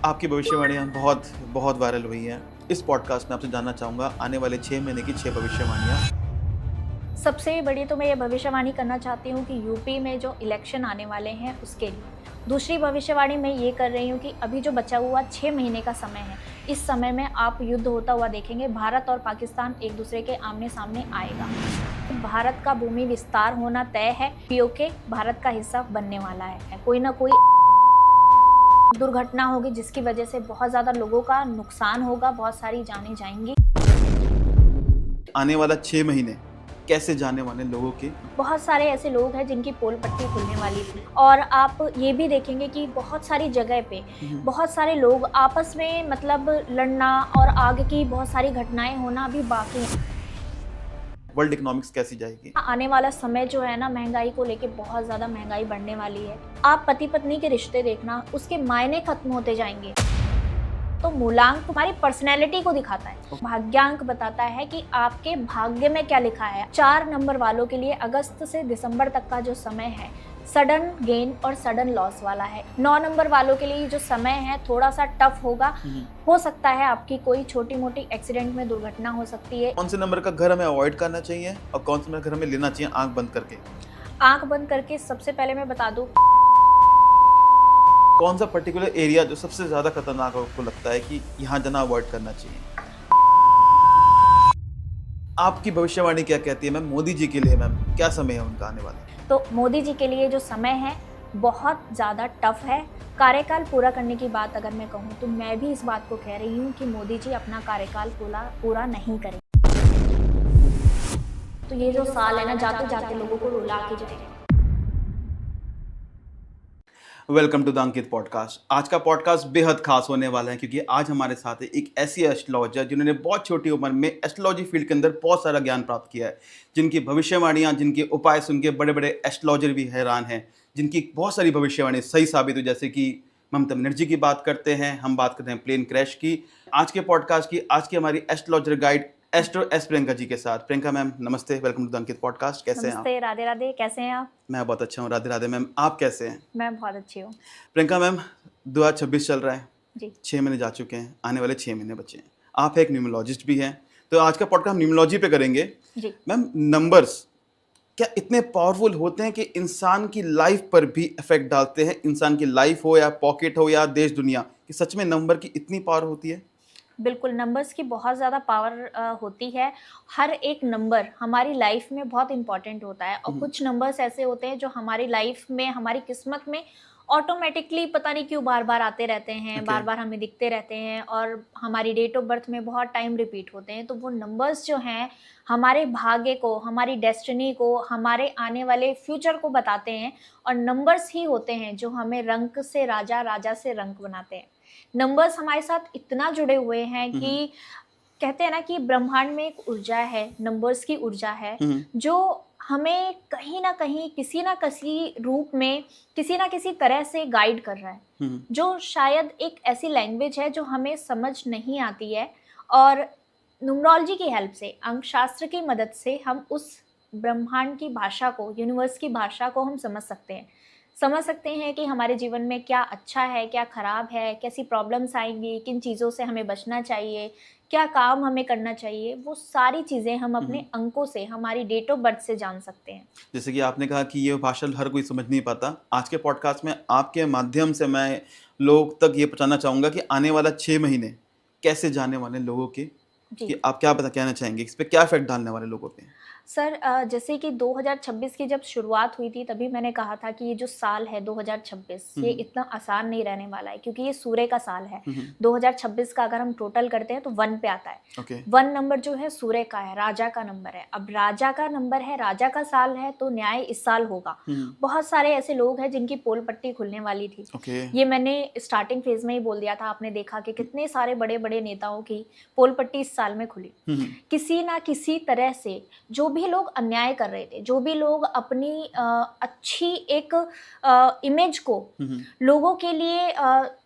आपकी भविष्यवाणियाँ बहुत बहुत वायरल हुई हैं। इस पॉडकास्ट में आपसे जानना चाहूँगा आने वाले 6 महीने की 6 भविष्यवाणियाँ। सबसे बड़ी तो मैं ये भविष्यवाणी करना चाहती हूँ कि यूपी में जो इलेक्शन आने वाले हैं उसके लिए। दूसरी भविष्यवाणी मैं ये कर रही हूँ कि अभी जो बचा हुआ 6 महीने का समय है, इस समय में आप युद्ध होता हुआ देखेंगे। भारत और पाकिस्तान एक दूसरे के आमने-सामने आएगा। भारत का भूमि विस्तार होना तय है, पीओके भारत का हिस्सा बनने वाला है। कोई ना कोई दुर्घटना होगी जिसकी वजह से बहुत ज़्यादा लोगों का नुकसान होगा, बहुत सारी जानें जाएँगी। आने वाला 6 महीने कैसे जाने वाले लोगों के? बहुत सारे ऐसे लोग हैं जिनकी पोल पट्टी खुलने वाली थी और आप ये भी देखेंगे कि बहुत सारी जगह पे बहुत सारे लोग आपस में मतलब लड़ना और आगे की बहुत सारी घटनाएं होना अभी बाकी हैं। वर्ल्ड इकोनॉमिक्स कैसी जाएगी? आने वाला समय जो है ना, महंगाई को लेके बहुत ज़्यादा महंगाई बढ़ने वाली है। आप पति पत्नी के रिश्ते देखना, उसके मायने खत्म होते जाएंगे। तो मूलांक हमारी पर्सनैलिटी को दिखाता है। भाग्यांक बताता है कि आपके भाग्य में क्या लिखा है। 4 नंबर वालों के लिए अगस्त से दिसंबर तक का जो समय है सडन गेन और सडन लॉस वाला है। 9 नंबर वालों के लिए जो समय है थोड़ा सा टफ होगा। हो सकता है आपकी कोई छोटी मोटी एक्सीडेंट में दुर्घटना हो सकती है। कौन से नंबर का घर हमें अवॉइड करना चाहिए और कौन से नंबर का घर हमें लेना चाहिए आंख बंद करके? आंख बंद करके सबसे पहले मैं बता दूं, कौन सा पर्टिकुलर एरिया जो सबसे ज़्यादा खतरनाक आपको लगता है कि यहाँ जाना अवॉइड करना चाहिए? आपकी भविष्यवाणी क्या कहती है मैम? मोदी जी के लिए मैम क्या समय है उनका आने वाला? तो मोदी जी के लिए जो समय है बहुत ज़्यादा टफ है। कार्यकाल पूरा करने की बात अगर मैं कहूँ तो मैं भी इस बात को कह रही हूँ कि मोदी जी अपना कार्यकाल पूरा नहीं करें। तो ये जो साल है ना, जाते जाते लोगों को रुला के जाएगा। Welcome to the Ankit podcast. आज का पॉडकास्ट बेहद खास होने वाला है क्योंकि आज हमारे साथ है एक ऐसी एस्ट्रोलॉजर जिन्होंने बहुत छोटी उम्र में एस्ट्रोलॉजी फील्ड के अंदर बहुत सारा ज्ञान प्राप्त किया है, जिनकी भविष्यवाणियाँ, जिनके उपाय सुन के बड़े बड़े एस्ट्रोलॉजर भी हैरान हैं, जिनकी बहुत सारी भविष्यवाणी सही साबित हुई। जैसे कि ममता बनर्जी की बात करते हैं, हम बात करते हैं प्लेन क्रैश की। आज के पॉडकास्ट की आज की हमारी astrologer guide astro S Priyanka ji के साथ। प्रियंका मैम नमस्ते, welcome to the Ankit podcast. कैसे हैं आप? नमस्ते, राधे राधे। कैसे हैं आप? मैं बहुत अच्छा हूँ। राधे राधे मैम, आप कैसे हैं? मैं बहुत अच्छी हूँ प्रियंका मैम, 2026 चल रहा है, जी। 6 महीने जा चुके हैं, आने वाले 6 महीने बचे हैं। आप एक न्यूमरोलॉजिस्ट भी हैं, तो आज का पॉडकास्ट हम न्यूमरोलॉजी पे करेंगे। जी। मैम, नंबर्स क्या इतने पावरफुल होते हैं कि इंसान की लाइफ पर भी इफेक्ट डालते हैं? इंसान की लाइफ हो या पॉकेट हो या देश दुनिया, कि सच में नंबर की इतनी पावर होती है? बिल्कुल, नंबर्स की बहुत ज़्यादा पावर होती है। हर एक नंबर हमारी लाइफ में बहुत इम्पोर्टेंट होता है और कुछ नंबर्स ऐसे होते हैं जो हमारी लाइफ में, हमारी किस्मत में ऑटोमेटिकली पता नहीं क्यों बार-बार आते रहते हैं, ओके। बार-बार हमें दिखते रहते हैं और हमारी डेट ऑफ बर्थ में बहुत टाइम रिपीट होते हैं। तो वो नंबर्स जो हैं, हमारे भाग्य को, हमारी डेस्टिनी को, हमारे आने वाले फ्यूचर को बताते हैं और नंबर्स ही होते हैं जो हमें रंक से राजा, राजा से रंक बनाते हैं। नंबर्स हमारे साथ इतना जुड़े हुए हैं कि कहते हैं ना कि ब्रह्मांड में एक ऊर्जा है, नंबर्स की ऊर्जा है, जो हमें कहीं न कहीं, किसी न किसी रूप में, किसी न किसी तरह से गाइड कर रहा है। जो शायद एक ऐसी लैंग्वेज है जो हमें समझ नहीं आती है और न्यूमरोलॉजी की हेल्प से, अंकशास्त्र की मदद से हम उस ब्रह्मांड की भाषा को, यूनिवर्स की भाषा को हम समझ सकते हैं कि हमारे जीवन में क्या अच्छा है, क्या खराब है, कैसी प्रॉब्लम्स आएँगी, किन चीज़ों से हमें बचना चाहिए, क्या काम हमें करना चाहिए, वो सारी चीज़ें हम अपने अंकों से, हमारी डेट ऑफ बर्थ से जान सकते हैं। जैसे कि आपने कहा कि ये भाषा हर कोई समझ नहीं पाता। आज के पॉडकास्ट में आपके माध्यम से मैं लोग तक ये पहुँचाना चाहूँगा कि आने वाला 6 महीने कैसे जाने वाले हैं लोगों के, जी। कि आप क्या कहना चाहेंगे? इस पे क्या इफ़ेक्ट डालने वाले लोगों पे? सर जैसे कि 2026 की जब शुरुआत हुई थी तभी मैंने कहा था कि ये जो साल है 2026 हुँ, ये हुँ। इतना आसान नहीं रहने वाला है क्योंकि ये सूर्य का साल है। हुँ, हुँ। 2026 का अगर हम टोटल करते हैं तो 1 पे आता है। ओके। 1 नंबर जो है सूर्य का है, राजा का नंबर है। अब राजा का नंबर है, राजा का साल है तो न्याय इस साल होगा। हुँ, हुँ। बहुत सारे ऐसे लोग हैं जिनकी पोल पट्टी खुलने वाली थी। ओके। ये मैंने स्टार्टिंग फेज़ में ही बोल दिया था, आपने देखा कि कितने सारे बड़े-बड़े नेताओं की पोल पट्टी इस साल में खुली। हुँ, हुँ। किसी ना किसी तरह से जो भी लोग अन्याय कर रहे थे, जो भी लोग अपनी अच्छी एक इमेज को हुँ, हुँ। लोगों के लिए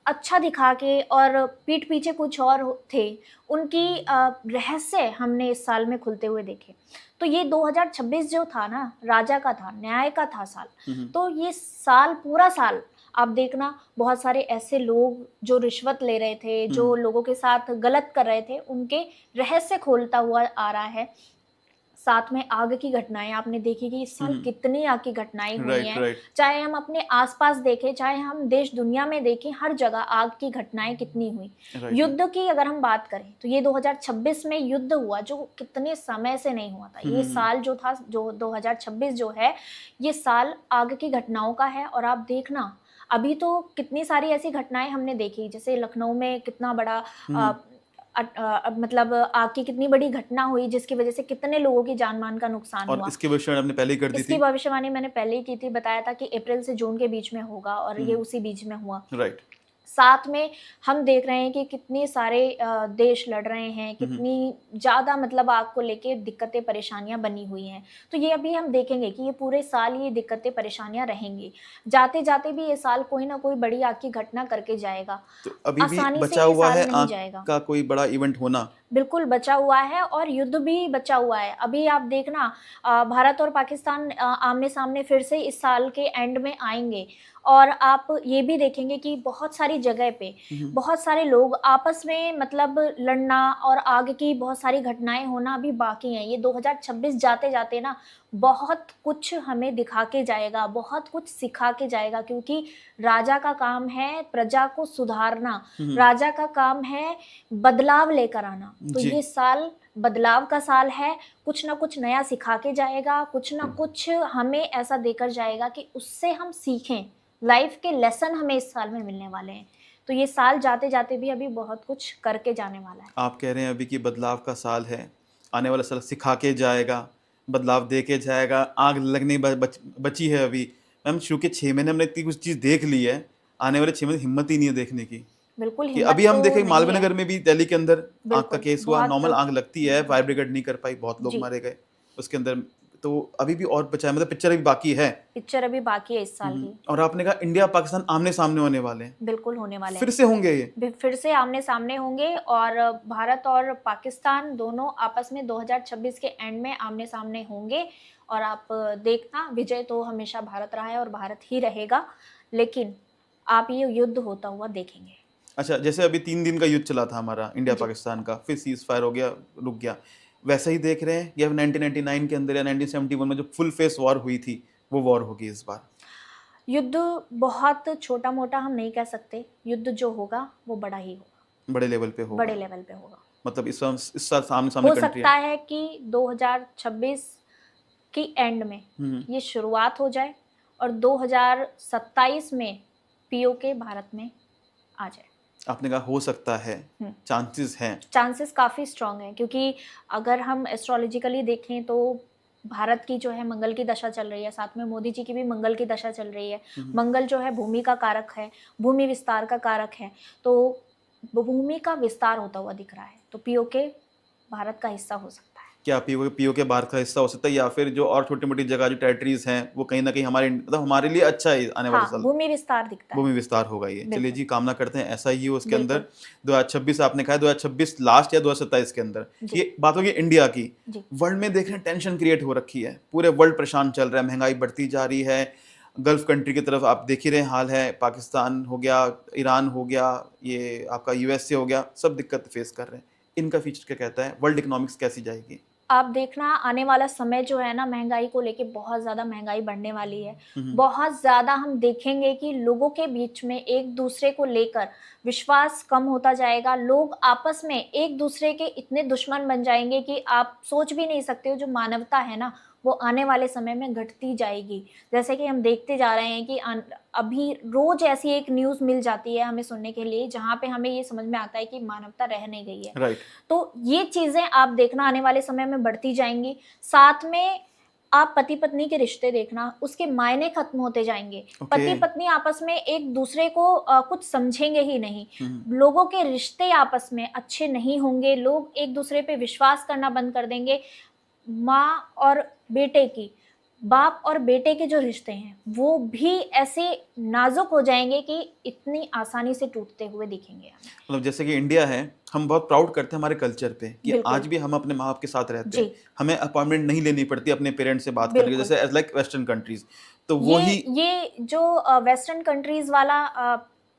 अच्छा दिखा के और पीठ पीछे कुछ और थे, उनकी रहस्य हमने इस साल में खुलते हुए देखे। तो ये 2026 जो था ना, राजा का था, न्याय का था साल। हुँ, हुँ। तो ये साल, पूरा साल आप देखना बहुत सारे ऐसे लोग जो रिश्वत ले रहे थे, जो हम्म। लोगों के साथ गलत कर रहे थे, उनके रहस्य खोलता हुआ आ रहा है। साथ में आग की घटनाएँ आपने देखी कि इस साल कितनी आग की घटनाएँ हुई राइट हैं। राइट चाहे हम अपने आस-पास देखें, चाहे हम देश दुनिया में देखें, हर जगह आग की घटनाएँ कितनी हुई। राइट। युद्ध की अगर हम बात करें, तो ये 2026 में युद्ध हुआ जो कितने समय से नहीं हुआ था। ये साल जो था, जो 2026 जो है, ये साल आग की घटनाओं का है। और आप देखना, अभी तो कितनी सारी ऐसी घटनाएँ हमने देखी, जैसे लखनऊ में कितना बड़ा अ, मतलब आग की कितनी बड़ी घटना हुई, जिसकी वजह से कितने लोगों की जान-माल का नुकसान और हुआ। इसकी भविष्यवाणी आपने पहले ही कर दी इसकी थी। भविष्यवाणी मैंने पहले ही की थी, बताया था कि अप्रैल से जून के बीच में होगा, और ये हम्म। उसी बीच में हुआ। राइट। साथ में हम देख रहे हैं कि कितने सारे देश लड़ रहे हैं, हम्म। कितनी ज़्यादा मतलब आग को लेके दिक्कतें परेशानियाँ बनी हुई हैं। तो ये अभी हम देखेंगे कि ये पूरे साल ये दिक्कतें परेशानियाँ रहेंगी। जाते-जाते भी ये साल कोई ना कोई बड़ी आग की घटना करके जाएगा। तो अभी भी आसानी से बचा ये हुआ साल है नहीं आग जाएगा। का कोई बड़ा इवेंट होना। बिल्कुल बचा हुआ है, और युद्ध भी बचा हुआ है। अभी आप देखना, भारत और पाकिस्तान आमने-सामने फिर से इस साल के एंड में आएँगे, और आप ये भी देखेंगे कि बहुत सारी जगह पे हम्म। बहुत सारे लोग आपस में मतलब लड़ना और आग की बहुत सारी घटनाएँ होना अभी बाकी हैं। ये 2026 जाते-जाते ना बहुत कुछ हमें दिखा के जाएगा, बहुत कुछ सिखा के जाएगा, क्योंकि राजा का काम है प्रजा को सुधारना, हम्म। राजा का काम है बदलाव लेकर आना। तो जी। ये साल बदलाव का साल है, कुछ ना कुछ नया सिखा के जाएगा, कुछ ना कुछ हमें ऐसा देकर जाएगा कि उससे हम सीखें। लाइफ के लेसन हमें इस साल में मिलने वाले हैं। तो ये साल जाते-जाते भी अभी बहुत कुछ करके जाने वाला है। आप कह रहे हैं अभी कि बदलाव का साल है, आने वाला साल सिखा के जाएगा, बदलाव दे के जाएगा, आग लगनी बची है अभी। मैम शुरू के 6 महीने हमने इतनी कुछ चीज़ देख ली है, आने वाले 6 महीने हिम्मत ही नहीं है देखने की। बिल्कुल कि हिम्मत अभी हम तो देखें नहीं मालवीय है। नगर में भी दिल्ली के अंदर आग का बिल्कुल, केस हुआ, बहुत नॉर्मल आग लगती है, फायर ब्रिगेड नहीं कर पाई, बहुत लोग जी, मारे गए उसके अंदर। तो अभी भी और बचा है, मतलब पिक्चर अभी बाकी है। पिक्चर अभी बाकी है इस साल की। और आपने कहा इंडिया पाकिस्तान आमने सामने होने वाले हैं, बिल्कुल होने वाले फिर हैं। से होंगे ये। फिर से आमने-सामने होंगे, और भारत और पाकिस्तान दोनों आपस में 2026 के एंड में आमने-सामने होंगे। और आप देखना, विजय तो हमेशा भारत रहा है और भारत ही रहेगा, लेकिन आप ये युद्ध होता हुआ देखेंगे। अच्छा, जैसे अभी 3 दिन का युद्ध चला था हमारा इंडिया जी। पाकिस्तान का, फिर सीज फायर हो गया, रुक गया, वैसा ही देख रहे हैं कि अब 1999 के अंदर या 1971 में जो फुल फेस वॉर हुई थी, वो वॉर होगी इस बार। युद्ध बहुत छोटा-मोटा हम नहीं कह सकते, युद्ध जो होगा वो बड़ा ही होगा, बड़े लेवल पे बड़े होगा। लेवल पे होगा। मतलब इस साल सामने सामने हो कंट्री सकता है। है कि 2026 की एंड में हम्म। ये शुरुआत हो जाए, और 2027 में पीओके भारत में आ जाए। आपने कहा हो सकता है, हुँ। चांसेस हैं। चांसेस काफ़ी स्ट्रॉन्ग हैं, क्योंकि अगर हम एस्ट्रोलॉजिकली देखें तो भारत की जो है मंगल की दशा चल रही है, साथ में मोदी जी की भी मंगल की दशा चल रही है। मंगल जो है भूमि का कारक है, भूमि विस्तार का कारक है, तो भूमि का विस्तार होता हुआ दिख रहा है, तो पीओके भारत का हिस्सा हो सकता है। क्या पीओ के बाहर का हिस्सा हो सकता है, या फिर जो और छोटी मोटी जगह जो टेरिटरीज हैं वो कहीं ना कहीं हमारे मतलब हमारे लिए अच्छा है आने वाले हाँ, साल। भूमि विस्तार दिखता है। भूमि विस्तार होगा ये, चलिए बिल्कुल, जी, कामना करते हैं ऐसा ही हो उसके अंदर। बिल्कुल। 2026 आपने कहा 2026 लास्ट या 2027 के अंदर। जी, ये बात होगी इंडिया की। जी। वर्ल्ड में देख रहे हैं टेंशन क्रिएट हो रखी है, पूरे वर्ल्ड परेशान चल रहा है, महंगाई बढ़ती जा रही है। गल्फ कंट्री की तरफ आप देख ही रहे हाल है, पाकिस्तान हो गया, ईरान हो गया, ये आपका यूएसए हो गया, सब दिक्कत फेस कर रहे हैं। इनका फ्यूचर क्या कहता है, वर्ल्ड इकोनॉमिक्स कैसी जाएगी? आप देखना, आने वाला समय जो है ना, महँगाई को लेके बहुत ज़्यादा महँगाई बढ़ने वाली है। हम्म। बहुत ज़्यादा हम देखेंगे कि लोगों के बीच में एक-दूसरे को लेकर विश्वास कम होता जाएगा। लोग आपस में एक-दूसरे के इतने दुश्मन बन जाएँगे कि आप सोच भी नहीं सकते हो, जो मानवता है ना, वो आने वाले समय में घटती जाएगी। जैसे कि हम देखते जा रहे हैं कि अभी रोज़ ऐसी एक न्यूज़ मिल जाती है हमें सुनने के लिए, जहाँ पे हमें ये समझ में आता है कि मानवता रह नहीं गई है। राइट। तो ये चीज़ें आप देखना आने वाले समय में बढ़ती जाएँगी। साथ में आप पति-पत्नी के रिश्ते देखना, उसके मायने खत्म होते जाएँगे। ओके। पति-पत्नी आपस में एक-दूसरे को कुछ समझेंगे ही नहीं। हम्म। लोगों के रिश्ते आपस में अच्छे नहीं होंगे, लोग एक-दूसरे पे विश्वास करना बंद कर देंगे। माँ और बेटे की बाप और बेटे के जो रिश्ते हैं वो भी ऐसे नाजुक हो जाएंगे कि इतनी आसानी से टूटते हुए दिखेंगे हमें। मतलब जैसे कि इंडिया है, हम बहुत प्राउड करते हैं हमारे कल्चर पे कि आज बिल्कुल। भी हम अपने माँ बाप के साथ रहते जी। हैं, हमें अपॉइंटमेंट नहीं लेनी पड़ती अपने पेरेंट्स से बात करने की, बिल्कुल। जैसे एज लाइक वेस्टर्न कंट्रीज। तो वो ये ही ये जो वेस्टर्न कंट्रीज वाला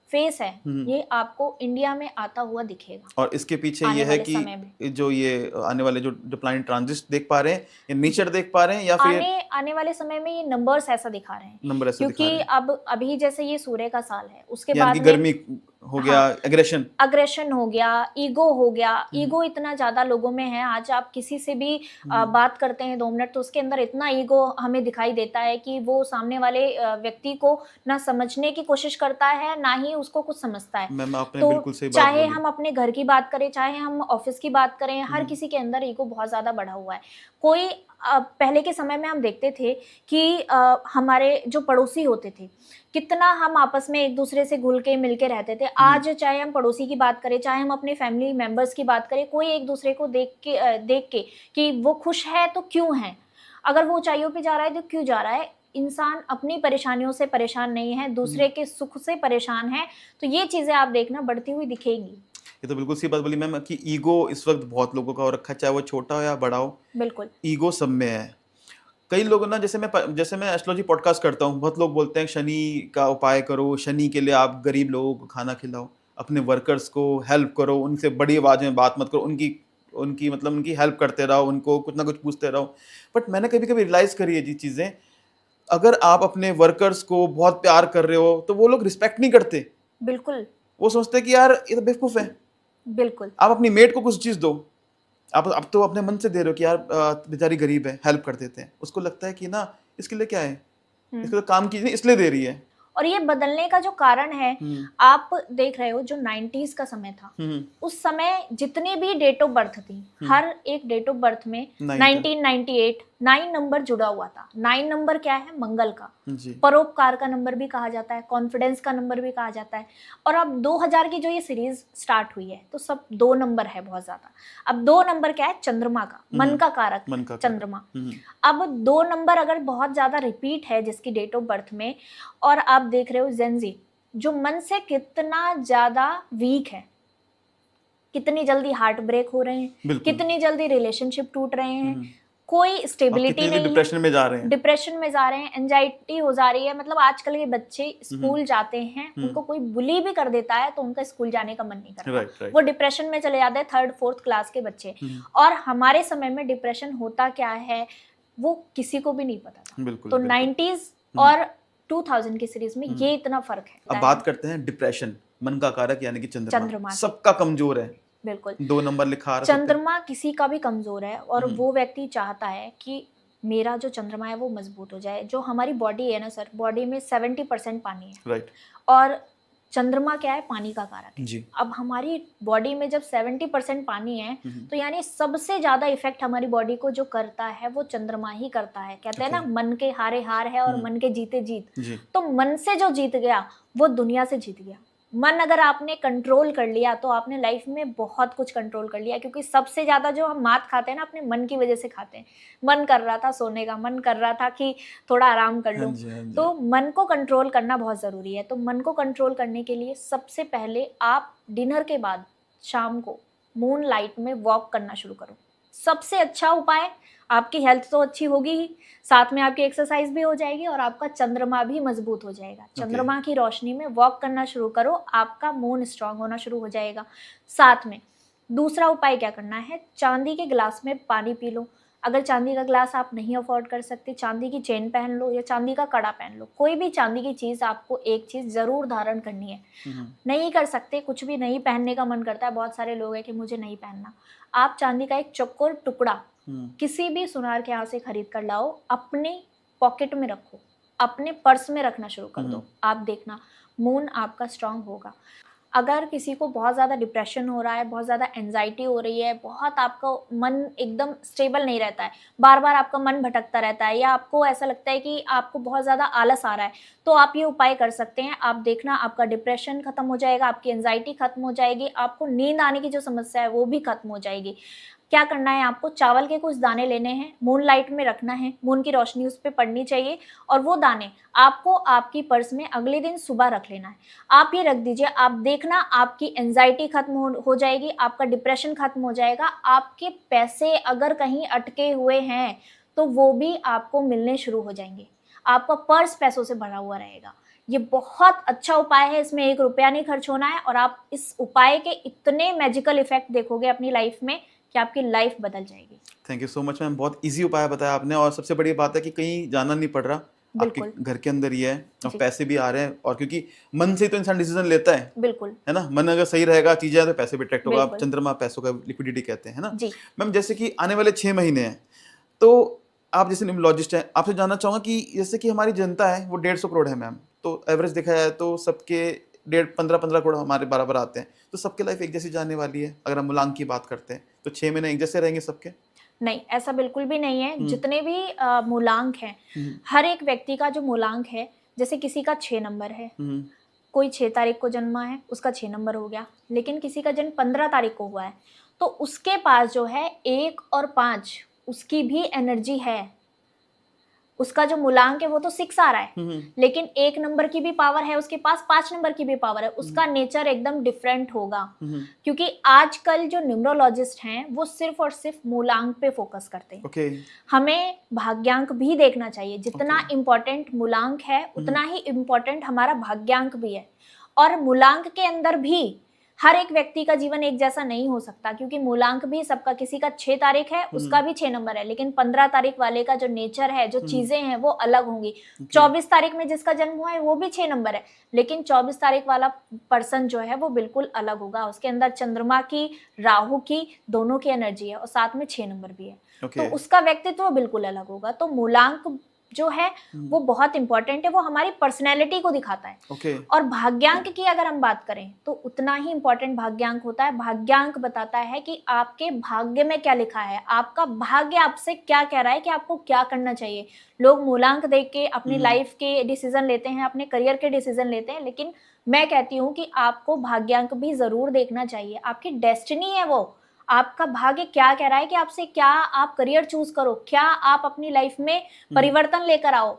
फेस है, हम्म, ये आपको इंडिया में आता हुआ दिखेगा और इसके पीछे ये आने है वाले कि समय में। जो ये आने वाले जो प्लानिट ट्रांजिट देख पा रहे हैं, या नेचर देख पा रहे हैं, या फिर ये आने वाले समय में ये नंबर्स ऐसा दिखा रहे हैं, नंबर ऐसे दिखा रहे क्योंकि हैं, अब अभी जैसे ये सूर्य का साल है, उसके यानी कि बाद में गर्मी हो गया, हाँ, एग्रेशन। अग्रेशन हो गया, ईगो हो गया। हम्म, ईगो इतना ज़्यादा लोगों में है, आज आप किसी से भी बात करते हैं 2 मिनट तो उसके अंदर इतना ईगो हमें दिखाई देता है कि वो सामने वाले व्यक्ति को ना समझने की कोशिश करता है, ना ही उसको कुछ समझता है। मैम आपने तो बिल्कुल सही बात चाहे बोली। हम अपने घर की बात करें, चाहे हम ऑफ़िस की बात करें, हर हम्म, किसी के अंदर ईगो बहुत ज़्यादा बढ़ा हुआ है। कोई पहले के समय में हम देखते थे कि हमारे जो पड़ोसी होते थे, कितना हम आपस में एक-दूसरे से घुल के, मिल के रहते थे। हम्म, आज चाहे हम पड़ोसी की बात करें, चाहे हम अपने फैमिली मेंबर्स की बात करें, कोई एक-दूसरे को देख के कि वो खुश है तो क्यों है? अगर वो ऊँचाइयों पे जा रहा है तो क्यों जा रहा है? इंसान अपनी परेशानियों से परेशान नहीं है, हम्म। दूसरे के सुख से परेशान है। तो ये चीज़ें आप देखना बढ़ती हुई दिखेंगी। ये तो बिल्कुल सही बात बोली मैम कि ईगो इस वक्त बहुत लोगों का हो रखा है, चाहे वो छोटा हो या बड़ा हो, बिल्कुल। ईगो सब में है। कई लोग ना, जैसे मैं एस्ट्रोलॉजी पॉडकास्ट करता हूँ, बहुत लोग बोलते हैं शनि का उपाय करो, शनि के लिए आप गरीब लोगों को खाना खिलाओ, अपने वर्कर्स को हेल्प करो, उनसे बड़ी आवाज में बात मत करो, उनकी उनकी मतलब उनकी हेल्प करते रहो, उनको कुछ ना कुछ पूछते रहो। बट मैंने कभी कभी रियलाइज करी है जी चीज़ें, अगर आप अपने वर्कर्स को बहुत प्यार कर रहे हो तो वो लोग रिस्पेक्ट नहीं करते। बिल्कुल। वो सोचते हैं कि यार ये तो बेवकूफ़ है। बिल्कुल। आप अपनी मेड को कुछ चीज़ दो, आप अब तो अपने मन से दे रहे हो कि यार बेचारी गरीब है, हेल्प कर देते हैं। उसको लगता है कि ना इसके लिए क्या है, हुँ। इसके तो काम की नहीं, इसलिए दे रही है। और ये बदलने का जो कारण है, हुँ, आप देख रहे हो जो 90s का समय था, हुँ, उस समय जितने भी डेट ऑफ बर्थ थी, हुँ, हर एक डेट ऑफ बर्थ में 9 का। 1998 9 नंबर जुड़ा हुआ था। 9 नंबर क्या है? मंगल का, जी, परोपकार का नंबर भी कहा जाता है, कॉन्फिडेंस का नंबर भी कहा जाता है। और अब 2000 की जो ये सीरीज स्टार्ट हुई है, तो सब 2 नंबर है बहुत ज़्यादा। अब 2 नंबर क्या है? चंद्रमा का, मन हुँ, का कारक मन है का कारक। चंद्रमा। हुँ, अब 2 नंबर अगर बहुत ज़्यादा रिपीट है जिसकी डेट ऑफ बर्थ में, और आप देख रहे हो जेन-ज़ी, जो मन से कितना ज़्यादा वीक है, कितनी जल्दी हार्ट ब्रेक हो रहे हैं, बिल्कुल। कितनी जल्दी रिलेशनशिप टूट रहे हैं, हुँ, कोई और स्टेबिलिटी कितनी जल्दी नहीं है, डिप्रेशन में जा रहे हैं। डिप्रेशन में जा रहे हैं, एंग्जायटी हो जा रही है। मतलब आजकल के बच्चे हुँ, हुँ, स्कूल जाते हैं, हुँ, उनको कोई बुली भी कर देता है तो उनका स्कूल जाने का मन नहीं करता। Right, right. वो डिप्रेशन में चले जाते हैं, 3rd 4th क्लास के बच्चे। हुँ, और हमारे समय में डिप्रेशन होता क्या है, वो किसी को भी नहीं पता था। बिल्कुल, तो बिल्कुल। 90s हुँ, और 2000 की सीरीज़ में हुँ। ये इतना फ़र्क अब है बात करते हैं डिप्रेशन, मन का कारक यानी कि चंद्रमा। चंद्रमा की। सबका कमज़ोर है, बिल्कुल। 2 नंबर लिखा आ सकते हैं। चंद्रमा किसी का भी कमज़ोर है और हुँ, वो व्यक्ति चाहता है कि मेरा जो चंद्रमा है वो मज़बूत हो जाए। जो हमारी बॉडी है ना सर, बॉडी में 70% पानी है राइट। और चंद्रमा क्या है? पानी का कारक है। जी। अब हमारी बॉडी में जब 70% पानी है, हुँ, हुँ। तो यानी सबसे ज़्यादा इफ़ेक्ट हमारी बॉडी को जो करता है, वो चंद्रमा ही करता है। कहते हैं ओके। ना, मन के हारे हार है और हुँ, मन के जीते जीत। जी। तो मन से जो जीत गया, वो दुनिया से जीत गया। मन अगर आपने कंट्रोल कर लिया, तो आपने लाइफ में बहुत कुछ कंट्रोल कर लिया, क्योंकि सबसे ज़्यादा जो हम मात खाते हैं ना, अपने मन की वजह से खाते हैं। मन कर रहा था सोने का, मन कर रहा था कि थोड़ा आराम कर हाँ लूँ। जी, हाँ जी। तो मन को कंट्रोल करना बहुत ज़रूरी है। तो मन को कंट्रोल करने के लिए सबसे पहले आप डिनर के बाद शाम को मून लाइट में वॉक करना शुरू करो। सबसे अच्छा उपाय, आपकी हेल्थ तो अच्छी होगी ही, साथ में आपकी एक्सरसाइज़ भी हो जाएगी और आपका चंद्रमा भी मज़बूत हो जाएगा। ओके। चंद्रमा की रोशनी में वॉक करना शुरू करो, आपका मून स्ट्रॉन्ग होना शुरू हो जाएगा। साथ में दूसरा उपाय क्या करना है, चांदी के ग्लास में पानी पी लो। अगर चांदी का ग्लास आप नहीं अफोर्ड कर सकते, चांदी की चेन पहन लो या चांदी का कड़ा पहन लो। कोई भी चांदी की चीज़, आपको एक चीज़ ज़रूर धारण करनी है। हुँ, हुँ, नहीं कर सकते, कुछ भी नहीं पहनने का मन करता है, बहुत सारे लोग हैं कि मुझे नहीं पहनना। आप चांदी का एक चौकोर टुकड़ा हुँ, किसी भी सुनार के यहाँ से खरीद कर लाओ, अपने पॉकेट में रखो, अपने पर्स में रखना शुरू कर हुँ, दो। आप देखना मून आपका स्ट्रॉन्ग होगा। अगर किसी को बहुत ज़्यादा डिप्रेशन हो रहा है, बहुत ज़्यादा एंग्जायटी हो रही है, बहुत आपका मन एकदम स्टेबल नहीं रहता है, बार-बार आपका मन भटकता रहता है, या आपको ऐसा लगता है कि आपको बहुत ज़्यादा आलस आ रहा है, तो आप ये उपाय कर सकते हैं। आप देखना आपका डिप्रेशन खत्म हो जाएगा, आपकी एंग्जायटी खत्म हो जाएगी, आपको नींद आने की जो समस्या है वो भी खत्म हो जाएगी। क्या करना है आपको, चावल के कुछ दाने लेने हैं, मून लाइट में रखना है, मून की रोशनी उस पर पड़नी चाहिए और वो दाने आपको आपकी पर्स में अगले दिन सुबह रख लेना है। आप ये रख दीजिए, आप देखना आपकी एंजाइटी खत्म हो जाएगी, आपका डिप्रेशन खत्म हो जाएगा, आपके पैसे अगर कहीं अटके हुए हैं तो वो भी आपको मिलने शुरू हो जाएंगे, आपका पर्स पैसों से भरा हुआ रहेगा। ये बहुत अच्छा उपाय है, इसमें 1 रुपया नहीं खर्च होना है और आप इस उपाय के इतने मैजिकल इफेक्ट देखोगे अपनी लाइफ में कि आपकी लाइफ बदल जाएगी। Thank you so much ma'am, बहुत इजी उपाय बताया आपने और सबसे बड़ी बात है कि कहीं जाना नहीं पड़ रहा, आपके बिल्कुल। घर के अंदर ही है और जी। पैसे भी आ रहे हैं, और क्योंकि मन से ही तो इंसान डिसीजन लेता बिल्कुल। है ना, मन अगर सही रहेगा चीजें तो पैसे भी अट्रैक्ट होगा, बिल्कुल। चंद्रमा पैसों का लिक्विडिटी कहते हैं ना। जी। मैम जैसे कि आने वाले 6 महीने हैं, तो आप जैसे न्यूमरोलॉजिस्ट हैं, आपसे जानना चाहूंगा कि जैसे कि हमारी जनता है वो 150 करोड़ है मैम, तो एवरेज देखा जाए तो सबके 15-15 करोड़ हमारे बराबर आते हैं, तो सबके लाइफ एक जैसी जाने वाली है अगर हम मूलांक की बात करते हैं, तो 6 महीने एक जैसे रहेंगे सबके? नहीं, ऐसा बिल्कुल भी नहीं है। जितने भी मूलांक हैं, हम्म, हर एक व्यक्ति का जो मूलांक है, जैसे किसी का 6 नंबर है, हम्म, कोई 6 तारीख को जन्मा है, उसका 6 नंबर हो गया, लेकिन किसी का जन्म 15 तारीख को हुआ है, तो उसके पास जो है 1 और 5 उसकी भी एनर्जी है। उसका जो मूलांक है वो तो 6 आ रहा है, हम्म, लेकिन 1 नंबर की भी पावर है उसके पास, 5 नंबर की भी पावर है, उसका नेचर एकदम डिफरेंट होगा। हम्म, क्योंकि आजकल जो न्यूमरोलॉजिस्ट हैं वो सिर्फ और सिर्फ मूलांक पे फोकस करते हैं। ओके, हमें भाग्यांक भी देखना चाहिए, जितना ओके, इम्पोर्टेंट मूलांक है उतना ही इम्पोर्टेंट हमारा भाग्यांक भी है। और मूलांक के अंदर भी हर एक व्यक्ति का जीवन एक जैसा नहीं हो सकता, क्योंकि मूलांक भी सबका, किसी का 6 तारीख है उसका भी 6 नंबर है, लेकिन 15 तारीख वाले का जो नेचर है, जो चीजें हैं वो अलग होंगी। 24 तारीख में जिसका जन्म हुआ है वो भी 6 नंबर है, लेकिन 24 तारीख वाला पर्सन जो है वो बिल्कुल अलग होगा। उसके अंदर चंद्रमा की, राहु की, दोनों की एनर्जी है और साथ में 6 नंबर भी है, तो ओके, उसका व्यक्तित्व बिल्कुल अलग होगा। तो मूलांक जो है वो बहुत इंपॉर्टेंट है, वो हमारी पर्सनैलिटी को दिखाता है। ओके, और भाग्यांक की अगर हम बात करें तो उतना ही इंपॉर्टेंट भाग्यांक होता है। भाग्यांक बताता है कि आपके भाग्य में क्या लिखा है, आपका भाग्य आपसे क्या कह रहा है कि आपको क्या करना चाहिए। लोग मूलांक देख के अपनी लाइफ के डिसीजन लेते हैं, अपने करियर के डिसीजन लेते हैं, लेकिन मैं कहती हूँ कि आपको भाग्यांक भी जरूर देखना चाहिए। आपकी डेस्टिनी है वो, आपका भाग्य क्या कह रहा है कि आपसे क्या आप करियर चूज करो, क्या आप अपनी लाइफ में परिवर्तन लेकर आओ।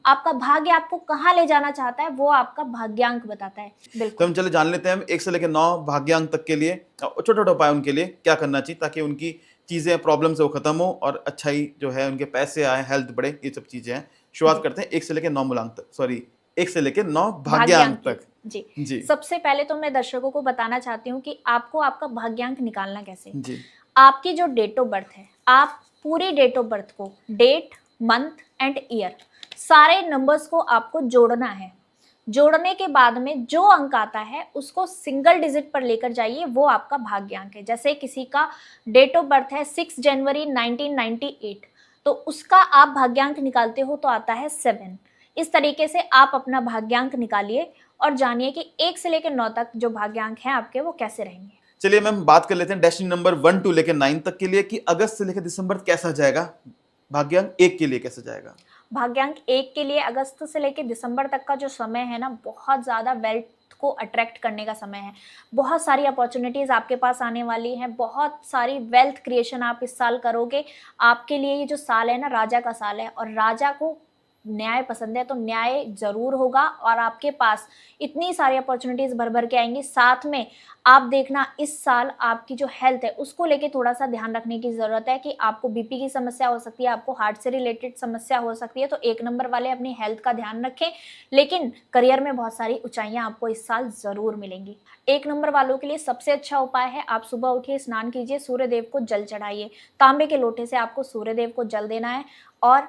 आपका भाग्य आपको कहाँ ले जाना चाहता है वो आपका भाग्यांक बताता है। तो बिल्कुल। हम चले जान लेते हैं हम 1 से लेकर 9 भाग्यांक तक के लिए छोटे छोटे उपाय उनके लिए क्या करना चाहिए ताकि उनकी चीजें प्रॉब्लम से वो खत्म हो और अच्छाई जो है उनके पैसे आए, हेल्थ बढ़े, ये सब चीजें हैं। शुरुआत करते हैं 1 से लेकर 9 मूलांक तक, सॉरी 1 से लेकर 9 भाग्यांक भाग्यांक तक। जी। जी, सबसे पहले तो मैं दर्शकों को बताना चाहती हूँ कि आपको आपका भाग्यांक निकालना कैसे। जी, आपकी जो डेट ऑफ बर्थ है, आप पूरी डेट ऑफ बर्थ को, डेट, मंथ एंड ईयर, सारे नंबर्स को आपको जोड़ना है। जोड़ने के बाद में जो अंक आता है उसको सिंगल डिजिट पर लेकर जाइए, वो आपका भाग्यांक है। जैसे किसी का डेट ऑफ बर्थ है 6 जनवरी 1998, तो उसका आप भाग्यांक निकालते हो तो आता है 7। इस तरीके से आप अपना भाग्यांक निकालिए और जानिए कि 1 से लेकर 9 तक जो भाग्यांक हैं आपके वो कैसे रहेंगे। चलिए मैम बात कर लेते हैं डेस्टिनी नंबर 1 टू लेकर 9 तक के लिए कि अगस्त से लेकर दिसंबर कैसा जाएगा, भाग्यांक 1 के लिए कैसा जाएगा? भाग्यांक 1 के लिए अगस्त से लेकर दिसंबर तक का जो समय है ना, बहुत ज़्यादा वेल्थ को अट्रैक्ट करने का समय है। बहुत सारी अपॉर्चुनिटीज़ आपके पास आने वाली हैं, बहुत सारी वेल्थ क्रिएशन आप इस साल करोगे। आपके लिए ये जो साल है ना, राजा का साल है और राजा को न्याय पसंद है, तो न्याय ज़रूर होगा और आपके पास इतनी सारी अपॉर्चुनिटीज़ भर भर के आएंगी। साथ में आप देखना, इस साल आपकी जो हेल्थ है उसको लेके थोड़ा सा ध्यान रखने की ज़रूरत है कि आपको बीपी की समस्या हो सकती है, आपको हार्ट से रिलेटेड समस्या हो सकती है, तो 1 नंबर वाले अपनी हेल्थ का ध्यान रखें। लेकिन करियर में बहुत सारी ऊंचाइयां आपको इस साल ज़रूर मिलेंगी। 1 नंबर वालों के लिए सबसे अच्छा उपाय है, आप सुबह उठिए, स्नान कीजिए, सूर्यदेव को जल चढ़ाइए। तांबे के लोटे से आपको सूर्यदेव को जल देना है और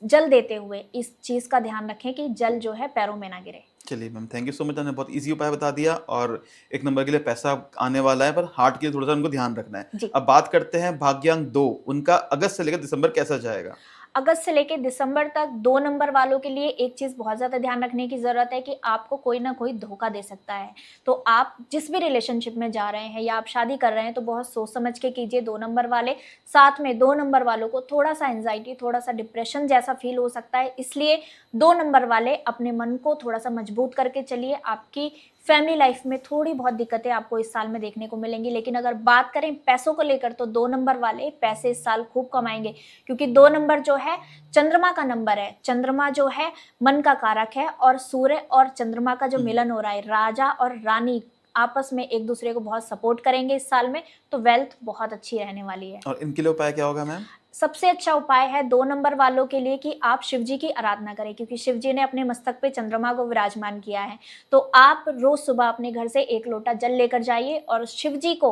जल देते हुए इस चीज़ का ध्यान रखें कि जल जो है पैरों में ना गिरे। चलिए ma'am, thank you so much, आपने बहुत इजी उपाय बता दिया और 1 नंबर के लिए पैसा आने वाला है, पर हार्ट के लिए थोड़ा सा उनको ध्यान रखना है। जी। अब बात करते हैं भाग्यांक 2, उनका अगस्त से लेकर दिसंबर कैसा जाएगा? अगस्त से लेके दिसंबर तक 2 नंबर वालों के लिए एक चीज़ बहुत ज़्यादा ध्यान रखने की ज़रूरत है कि आपको कोई ना कोई धोखा दे सकता है। तो आप जिस भी रिलेशनशिप में जा रहे हैं या आप शादी कर रहे हैं तो बहुत सोच समझ के कीजिए 2 नंबर वाले। साथ में 2 नंबर वालों को थोड़ा-सा एंग्ज़ायटी, थोड़ा-सा डिप्रेशन जैसा फ़ील हो सकता है, इसलिए 2 नंबर वाले अपने मन को थोड़ा-सा मजबूत करके चलिए। आपकी फैमिली लाइफ में थोड़ी बहुत दिक्कतें आपको इस साल में देखने को मिलेंगी, लेकिन अगर बात करें पैसों को लेकर तो 2 नंबर वाले पैसे इस साल खूब कमाएँगे, क्योंकि 2 नंबर जो है चंद्रमा का नंबर है। चंद्रमा जो है मन का कारक है और सूर्य और चंद्रमा का जो मिलन हो रहा है, राजा और रानी आपस में एक-दूसरे को बहुत सपोर्ट करेंगे इस साल में, तो वेल्थ बहुत अच्छी रहने वाली है। और इनके लिए उपाय क्या होगा मैम? सबसे अच्छा उपाय है 2 नंबर वालों के लिए कि आप शिव जी की आराधना करें, क्योंकि शिव जी ने अपने मस्तक पे चंद्रमा को विराजमान किया है। तो आप रोज़ सुबह अपने घर से 1 लोटा जल लेकर जाइए और शिव जी को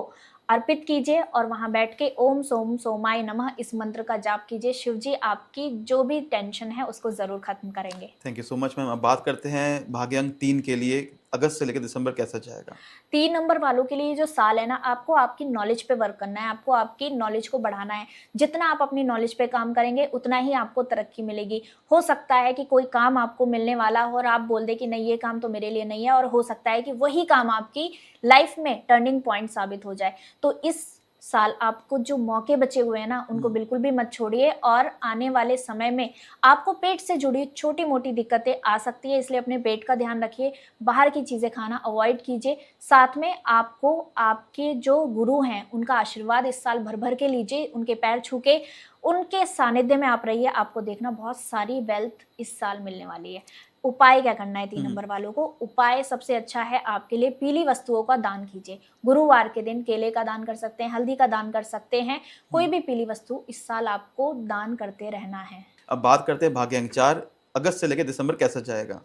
अर्पित कीजिए और वहाँ बैठ के ओम सोम सोमाय नमः इस मंत्र का जाप कीजिए। शिव जी आपकी जो भी टेंशन है उसको ज़रूर खत्म करेंगे। Thank you so much ma'am. अब बात करते हैं भाग्यांक 3 के लिए अगस्त से लेकर दिसंबर कैसा जाएगा? 3 नंबर वालों के लिए जो साल है ना, आपको आपकी नॉलेज पे वर्क करना है, आपको आपकी नॉलेज को बढ़ाना है। जितना आप अपनी नॉलेज पे काम करेंगे, उतना ही आपको तरक्की मिलेगी। हो सकता है कि कोई काम आपको मिलने वाला हो और आप बोल दें कि नहीं ये काम तो मेरे लिए नहीं है, और हो सकता है कि वही काम आपकी लाइफ में टर्निंग पॉइंट साबित हो जाए। तो इस साल आपको जो मौके बचे हुए हैं ना, उनको बिल्कुल भी मत छोड़िए, और आने वाले समय में आपको पेट से जुड़ी छोटी-मोटी दिक्कतें आ सकती है, इसलिए अपने पेट का ध्यान रखिए। बाहर की चीज़ें खाना अवॉइड कीजिए। साथ में आपको आपके जो गुरु हैं, उनका आशीर्वाद इस साल भर-भर के लीजिए, उनके पैर छू के उनके सानिध्य में आप रहिए। आपको देखना बहुत सारी वेल्थ इस साल मिलने वाली है। उपाय क्या करना है 3 नंबर वालों को? उपाय सबसे अच्छा है आपके लिए पीली वस्तुओं का दान कीजिए। गुरुवार के दिन केले का दान कर सकते हैं, हल्दी का दान कर सकते हैं। कोई भी पीली वस्तु इस साल आपको दान करते रहना है। अब बात करते हैं भाग्यांक 4 अगस्त से लेकर दिसंबर कैसा जाएगा?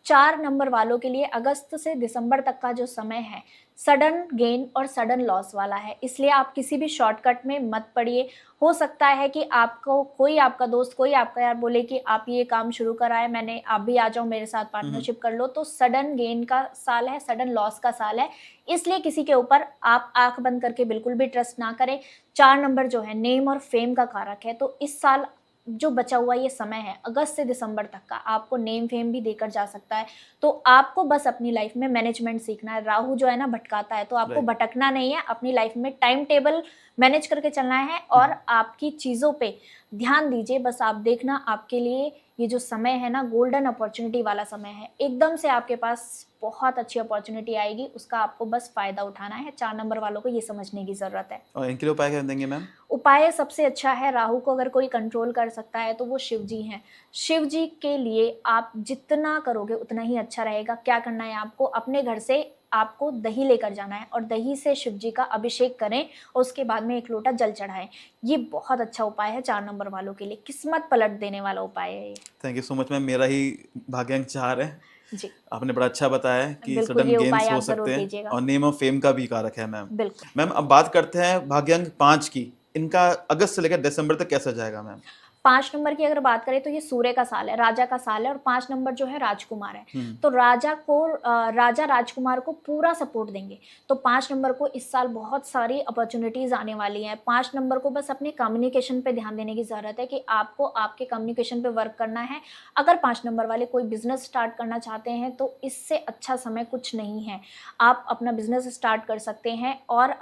4 नंबर वालों के लिए अगस्त से दिसंबर तक का जो समय है, सडन गेन और सडन लॉस वाला है, इसलिए आप किसी भी शॉर्टकट में मत पड़िए। हो सकता है कि आपको कोई आपका दोस्त, कोई आपका यार बोले कि आप ये काम शुरू करा है मैंने, आप भी आ जाओ मेरे साथ पार्टनरशिप कर लो। तो सडन गेन का साल है, सडन लॉस का साल है, इसलिए किसी के ऊपर आप आँख बंद करके बिल्कुल भी ट्रस्ट ना करें। 4 नंबर जो है नेम और फेम का कारक है, तो इस साल जो बचा हुआ ये समय है अगस्त से दिसंबर तक का, आपको नेम फेम भी देकर जा सकता है। तो आपको बस अपनी लाइफ में मैनेजमेंट सीखना है। राहु जो है ना भटकाता है, तो आपको राइट। भटकना नहीं है, अपनी लाइफ में टाइम टेबल मैनेज करके चलना है और आपकी चीज़ों पे ध्यान दीजिए। बस आप देखना, आपके लिए ये जो समय है ना गोल्डन अपॉर्चुनिटी वाला समय है। एकदम से आपके पास बहुत अच्छी अपॉर्चुनिटी आएगी, उसका आपको बस फ़ायदा उठाना है। 4 नंबर वालों को ये समझने की ज़रूरत है। और इनके लिए उपाय क्या देंगे मैम? उपाय सबसे अच्छा है, राहु को अगर कोई कंट्रोल कर सकता है तो वो शिव जी हैं। शिव जी के लिए आप जितना करोगे उतना ही अच्छा रहेगा। क्या करना है आपको? अपने घर से आपको दही लेकर जाना है और दही से शिव जी का अभिषेक करें और उसके बाद में 1 लोटा जल चढ़ाएँ। ये बहुत अच्छा उपाय है 4 नंबर वालों के लिए, किस्मत पलट देने वाला उपाय है ये। Thank you so much ma'am. मेरा ही भाग्यांक 4 है। जी, आपने बड़ा अच्छा बताया है कि बिल्कुल सडन ये गेन्स उपाय हो आप ज़रूर सकते हैं कीजिएगा। और नेम ऑफ फेम का भी कारक है मैम। बिल्कुल। मैम अब बात करते हैं भाग्यांक 5 की। इनका अगस्त से लेकर दिसंबर तक कैसा जाएगा मैम? 5 नंबर की अगर बात करें तो ये सूर्य का साल है, राजा का साल है, और 5 नंबर जो है राजकुमार है। तो राजा राजकुमार को पूरा सपोर्ट देंगे। तो 5 नंबर को इस साल बहुत सारी अपॉर्च्युनिटीज़ आने वाली हैं। 5 नंबर को बस अपने कम्युनिकेशन पे ध्यान देने की ज़रूरत है कि आपको आपके कम्युनिकेशन पे वर्क करना है। अगर 5 नंबर वाले कोई बिज़नेस स्टार्ट करना चाहते हैं तो इससे अच्छा समय कुछ नहीं है। आप अपना बिज़नेस स्टार्ट कर सकते हैं, और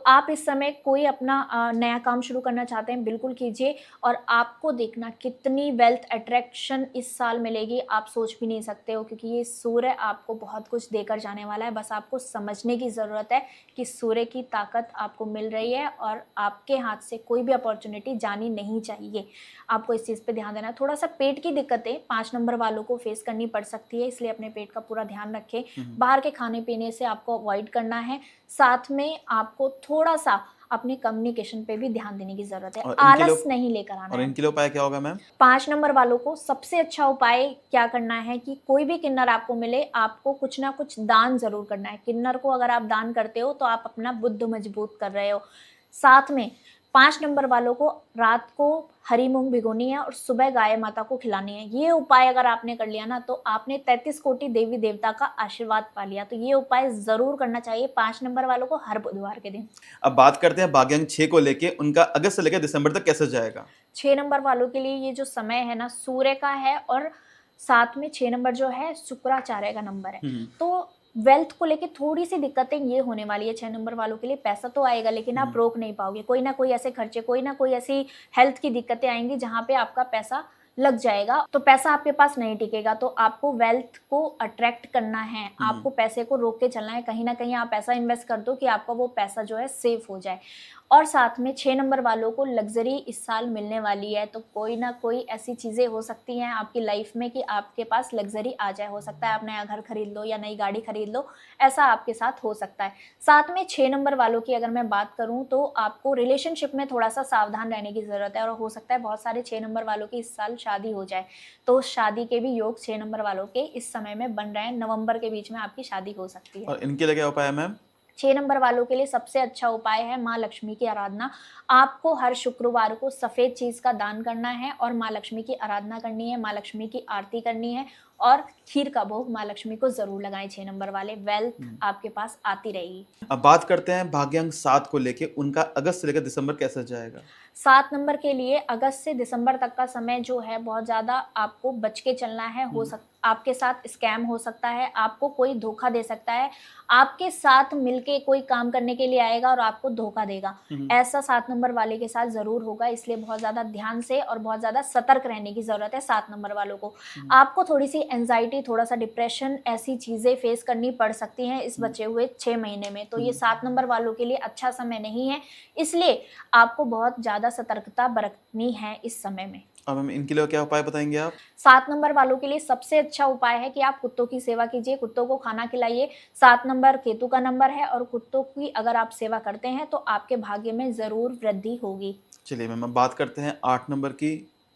आप इस समय कोई अपना नया काम शुरू करना चाहते हैं, बिल्कुल कीजिए। और आपको देखना कितनी वेल्थ अट्रैक्शन इस साल मिलेगी, आप सोच भी नहीं सकते हो, क्योंकि ये सूर्य आपको बहुत कुछ देकर जाने वाला है। बस आपको समझने की ज़रूरत है कि सूर्य की ताकत आपको मिल रही है और आपके हाथ से कोई भी अपॉर्चुनिटी जानी नहीं चाहिए। आपको इस चीज़ पे ध्यान देना है। थोड़ा-सा पेट की दिक्कतें 5 नंबर वालों को फेस करनी पड़ सकती है, इसलिए अपने पेट का पूरा ध्यान रखें। बाहर के खाने-पीने से आपको अवॉइड करना है। साथ में आपको थोड़ा-सा अपने कम्युनिकेशन पे भी ध्यान देने की ज़रूरत है। और इनके आलस लिए नहीं लेकर आना और है। इनके लिए उपाय क्या होगा मैम? 5 नंबर वालों को सबसे अच्छा उपाय क्या करना है कि कोई भी किन्नर आपको मिले, आपको कुछ ना कुछ दान ज़रूर करना है। किन्नर को अगर आप दान करते हो तो आप अपना बुद्ध मजबूत कर रहे हो। साथ में 5 नंबर वालों को रात को हरी मूँग भिगोनी है और सुबह गाय माता को खिलानी है। ये उपाय अगर आपने कर लिया ना, तो आपने 33 कोटि देवी-देवता का आशीर्वाद पा लिया। तो ये उपाय ज़रूर करना चाहिए 5 नंबर वालों को हर बुधवार के दिन। अब बात करते हैं भाग्यांक 6 को लेके उनका अगस्त से लेकर दिसंबर तक कैसा जाएगा? 6 नंबर वालों के लिए ये जो समय है ना सूर्य का है, और साथ में 6 नंबर जो है शुक्राचार्य का नंबर है। तो वेल्थ को लेके थोड़ी-सी दिक्कतें ये होने वाली है 6 नंबर वालों के लिए। पैसा तो आएगा लेकिन आप रोक नहीं पाओगे। कोई ना कोई ऐसे खर्चे, कोई ना कोई ऐसी हेल्थ की दिक्कतें आएँगी जहाँ पे आपका पैसा लग जाएगा तो पैसा आपके पास नहीं टिकेगा। तो आपको वेल्थ को अट्रैक्ट करना है, आपको पैसे को रोक के चलना है, कहीं ना कहीं आप ऐसा इन्वेस्ट कर दो कि आपका वो पैसा जो है सेफ हो जाए। और साथ में 6 नंबर वालों को लग्जरी इस साल मिलने वाली है, तो कोई ना कोई ऐसी चीज़ें हो सकती हैं आपकी लाइफ में कि आपके पास लग्जरी आ जाए। हो सकता है आप नया घर खरीद लो या नई गाड़ी खरीद लो, ऐसा आपके साथ हो सकता है। साथ में 6 नंबर वालों की अगर मैं बात करूं तो आपको रिलेशनशिप में थोड़ा सा सावधान रहने की ज़रूरत है, और हो सकता है बहुत सारे 6 नंबर वालों की इस साल शादी हो जाए। तो शादी के भी योग 6 नंबर वालों के इस समय में बन रहे हैं, नवंबर के बीच में आपकी शादी हो सकती है। और इनके लिए क्या उपाय है मैम? 6 नंबर वालों के लिए सबसे अच्छा उपाय है माँ लक्ष्मी की आराधना। आपको हर शुक्रवार को सफ़ेद चीज़ का दान करना है और माँ लक्ष्मी की आराधना करनी है, माँ लक्ष्मी की आरती करनी है, और खीर का भोग माँ लक्ष्मी को ज़रूर लगाएं 6 नंबर वाले। वेल्थ आपके पास आती रहेगी। अब बात करते हैं भाग्यांक 7 को लेके, उनका अगस्त से लेकर दिसंबर कैसा जाएगा? 7 नंबर के लिए अगस्त से दिसंबर तक का समय जो है बहुत ज़्यादा आपको बच के चलना है। आपके साथ स्कैम हो सकता है, आपको कोई धोखा दे सकता है, आपके साथ मिलके कोई काम करने के लिए आएगा और आपको धोखा देगा। ऐसा 7 नंबर वाले के साथ ज़रूर होगा, इसलिए बहुत ज़्यादा ध्यान से और बहुत ज़्यादा सतर्क रहने की ज़रूरत है 7 नंबर वालों को। आपको थोड़ी-सी एंग्ज़ायटी, थोड़ा-सा डिप्रेशन, ऐसी चीज़ें फेस करनी पड़ सकती हैं इस बचे हुए 6 महीने में। तो ये 7 नंबर वालों के लिए अच्छा समय नहीं है, इसलिए आपको बहुत ज़्यादा सतर्कता बरतनी है इस समय में। अब हम इनके लिए क्या उपाय बताएंगे आप? 7 नंबर वालों के लिए सबसे अच्छा उपाय है कि आप कुत्तों की सेवा कीजिए, कुत्तों को खाना खिलाइए। 7 नंबर केतु का नंबर है, और कुत्तों की अगर आप सेवा करते हैं तो आपके भाग्य में ज़रूर वृद्धि होगी। चलिए मैम, अब बात करते हैं 8 नंबर की।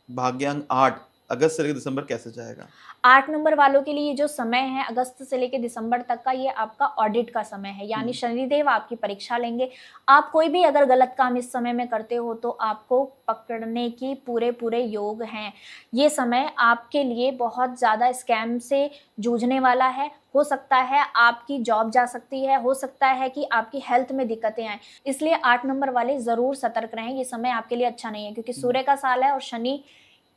भाग्यांक 8 अगस्त से लेकर दिसंबर कैसे जाएगा? 8 नंबर वालों के लिए जो समय है अगस्त से लेकर दिसंबर तक का, ये आपका ऑडिट का समय है, यानी शनिदेव आपकी परीक्षा लेंगे। आप कोई भी अगर गलत काम इस समय में करते हो तो आपको पकड़ने की पूरे पूरे योग हैं। ये समय आपके लिए बहुत ज़्यादा स्कैम से जूझने वाला है। हो सकता है आपकी जॉब जा सकती है, हो सकता है कि आपकी हेल्थ में दिक्कतें आएँ। इसलिए 8 नंबर वाले ज़रूर सतर्क रहें, ये समय आपके लिए अच्छा नहीं है, क्योंकि सूर्य का साल है और शनि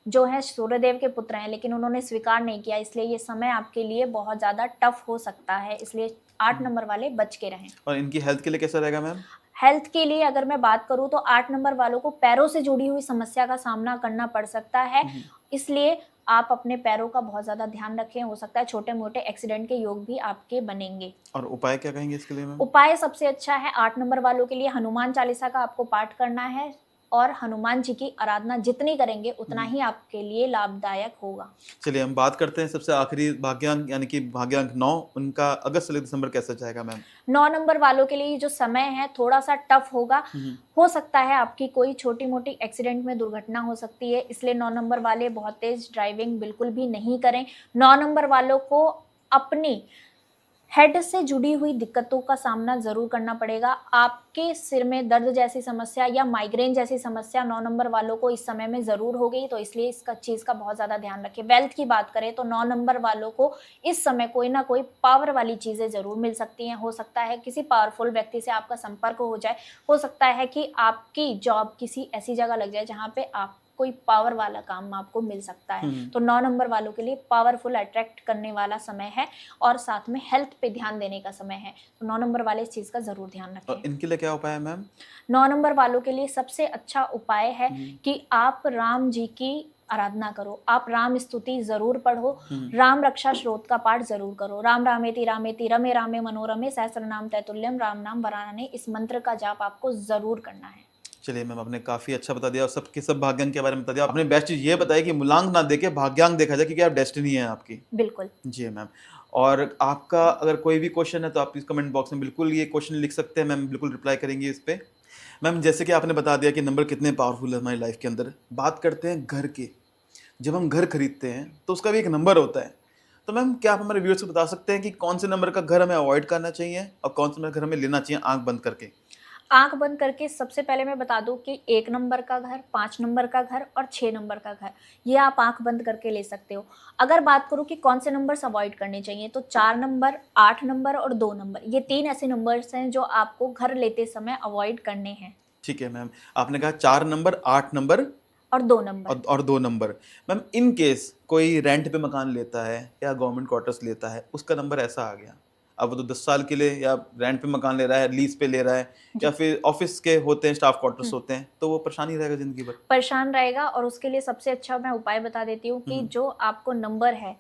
जो है सूर्यदेव के पुत्र हैं, लेकिन उन्होंने स्वीकार नहीं किया, इसलिए ये समय आपके लिए बहुत ज़्यादा टफ हो सकता है, इसलिए 8 नंबर वाले बच के रहें। और इनकी हेल्थ के लिए कैसा रहेगा मैम? हेल्थ के लिए अगर मैं बात करूँ तो 8 नंबर वालों को पैरों से जुड़ी हुई समस्या का सामना करना पड़ सकता है, इसलिए आप अपने पैरों का बहुत ज़्यादा ध्यान रखें। हो सकता है छोटे-मोटे एक्सीडेंट के योग भी आपके बनेंगे। और उपाय क्या कहेंगे इसके लिए मैम? उपाय सबसे अच्छा है 8 नंबर वालों के लिए हनुमान चालीसा का आपको पाठ करना है, और हनुमान जी की आराधना जितनी करेंगे उतना ही आपके लिए लाभदायक होगा। चलिए हम बात करते हैं सबसे आखिरी भाग्यांक, यानी कि भाग्यांक 9, उनका अगस्त से लेकर दिसंबर कैसा जाएगा मैम? 9 नंबर वालों के लिए जो समय है थोड़ा-सा टफ होगा। हो सकता है आपकी कोई छोटी-मोटी एक्सीडेंट में दुर्घटना हो सकती है, इसलिए 9 नंबर वाले बहुत तेज़ ड्राइविंग बिल्कुल भी नहीं करें। 9 नंबर वालों को अपनी हेड से जुड़ी हुई दिक्कतों का सामना ज़रूर करना पड़ेगा। आपके सिर में दर्द जैसी समस्या या माइग्रेन जैसी समस्या 9 नंबर वालों को इस समय में ज़रूर होगी, तो इसलिए इसका चीज़ का बहुत ज़्यादा ध्यान रखें। वेल्थ की बात करें तो 9 नंबर वालों को इस समय कोई ना कोई पावर वाली चीज़ें ज़रूर मिल सकती हैं। हो सकता है किसी पावरफुल व्यक्ति से आपका संपर्क हो जाए, हो सकता है कि आपकी जॉब किसी ऐसी जगह लग जाए जहाँ पे आप कोई पावर वाला काम आपको मिल सकता है। तो 9 नंबर वालों के लिए पावरफुल अट्रैक्ट करने वाला समय है, और साथ में हेल्थ पे ध्यान देने का समय है। तो 9 नंबर वाले इस चीज़ का ज़रूर ध्यान और रखें। इनके लिए क्या उपाय है मैम? 9 नंबर वालों के लिए सबसे अच्छा उपाय है कि आप राम जी की आराधना करो, आप राम स्तुति ज़रूर पढ़ो, राम रक्षा श्लोक का पाठ ज़रूर करो। राम रामेति रामेति रमे रामे मनोरमे सहस्रनाम तैतुल्यम राम नाम वरानने, इस मंत्र का जाप आपको ज़रूर करना है। चलिए मैम, आपने काफ़ी अच्छा बता दिया और सबके सब भाग्यांक के बारे में बता दिया। आपने बेस्ट चीज़ ये बताई कि मूलांक ना देके भाग्यांक देखा जाए, क्योंकि आप डेस्टिनी है आपकी। बिल्कुल। जी मैम। और आपका अगर कोई भी क्वेश्चन है तो आप इस कमेंट बॉक्स में बिल्कुल ये क्वेश्चन लिख सकते हैं, मैम बिल्कुल रिप्लाई करेंगी इस पे। मैम जैसे कि आपने बता दिया कि नंबर कितने पावरफुल है हमारी लाइफ के अंदर, बात करते हैं घर की। जब हम घर खरीदते हैं तो उसका भी एक नंबर होता है। तो मैम क्या आप हमारे व्यूअर्स को बता सकते हैं कि कौन से नंबर का घर हमें अवॉइड करना चाहिए और कौन सा घर हमें लेना चाहिए आँख बंद करके? आँख बंद करके सबसे पहले मैं बता दूँ कि 1 नंबर का घर, 5 नंबर का घर और 6 नंबर का घर, ये आप आँख बंद करके ले सकते हो। अगर बात करूँ कि कौन से नंबर्स अवॉइड करने चाहिए, तो 4 नंबर, 8 नंबर और 2 नंबर, ये 3 ऐसे नंबर्स हैं जो आपको घर लेते समय अवॉइड करने हैं। ठीक है मैम। आपने कहा 4 नंबर, 8 नंबर और 2 नंबर। और 2 नंबर। मैम इन केस कोई रेंट पे मकान लेता है या गवर्नमेंट क्वार्टर्स लेता है, उसका नंबर ऐसा आ गया, अब वो तो 10 साल के लिए या रेंट पे मकान ले रहा है, लीज पे ले रहा है, या फिर ऑफिस के होते हैं, स्टाफ क्वार्टर्स होते हैं, तो वो परेशानी रहेगा जिंदगी भर। परेशान रहेगा। और उसके लिए सबसे अच्छा मैं उपाय बता देती हूँ कि जो आपको नंबर है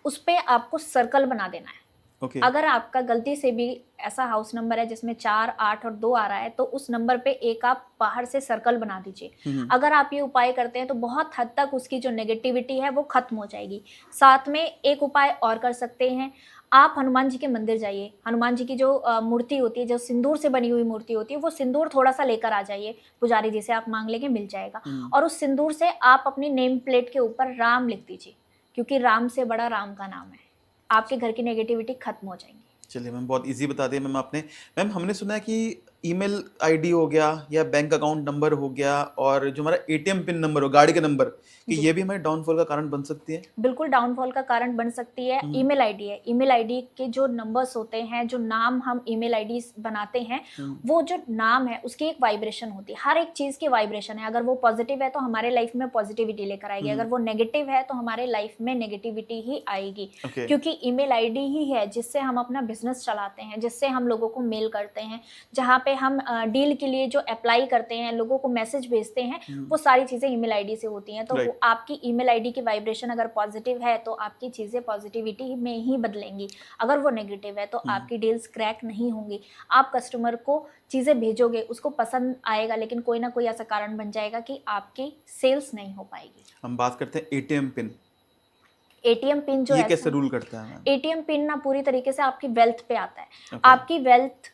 उस पे आपको सर्कल बना देना है। ओके। अगर आपका गलती से भी ऐसा हाउस नंबर है जिसमें 4, 8 और 2 आ रहा है, तो उस नंबर पे एक आप बाहर से सर्कल बना दीजिए। अगर आप ये उपाय करते हैं तो बहुत हद तक उसकी जो नेगेटिविटी है वो खत्म हो जाएगी। साथ में एक उपाय और कर सकते हैं, आप हनुमान जी के मंदिर जाइए। हनुमान जी की जो मूर्ति होती है, जो सिंदूर से बनी हुई मूर्ति होती है, वो सिंदूर थोड़ा सा लेकर आ जाइए, पुजारी जी से आप मांग लेंगे, मिल जाएगा। और उस सिंदूर से आप अपनी नेम प्लेट के ऊपर राम लिख दीजिए, क्योंकि राम से बड़ा राम का नाम है। आपके घर की नेगेटिविटी खत्म हो जाएगी। चलिए मैम, बहुत इजी बता दिया मैम आपने। मैम हमने सुना है कि ईमेल आईडी हो गया या बैंक अकाउंट नंबर हो गया और जो हमारा एटीएम पिन नंबर हो, गाड़ी का नंबर, कि जी। ये भी हमारे डाउनफॉल का कारण बन सकती है। बिल्कुल डाउनफॉल का कारण बन सकती है। ईमेल आईडी है, ईमेल आईडी के जो नंबर्स होते हैं, जो नाम हम ईमेल आईडी बनाते हैं, वो जो नाम है उसकी एक वाइब्रेशन होती है। हर एक चीज की वाइब्रेशन है। अगर वो पॉजिटिव है तो हमारे लाइफ में पॉजिटिविटी लेकर आएगी, अगर वो नेगेटिव है तो हमारे लाइफ में नेगेटिविटी ही आएगी। ओके। क्योंकि ईमेल आईडी ही है जिससे हम अपना बिजनेस चलाते हैं, जिससे हम लोगों को मेल करते हैं, जहाँ पे हम डील के लिए जो अप्लाई करते हैं, लोगों को मैसेज भेजते हैं, वो सारी चीजें ईमेल आईडी से होती हैं। तो Right. वो आपकी ईमेल आईडी की वाइब्रेशन अगर पॉजिटिव है तो आपकी चीजें पॉजिटिविटी में ही बदलेंगी। अगर वो नेगेटिव है तो आपकी डील्स क्रैक नहीं होंगी। आप कस्टमर को चीजें भेजोगे, उसको पसंद आएगा, लेकिन कोई ना कोई ऐसा कारण बन जाएगा कि आपकी सेल्स नहीं हो पाएगी। हम बात करते हैं एटीएम पिन। एटीएम पिन जो ये ऐसा कैसे रूल करता है मैम? एटीएम पिन ना पूरी तरीके से आपकी वेल्थ पे आता है। Okay. आपकी वेल्थ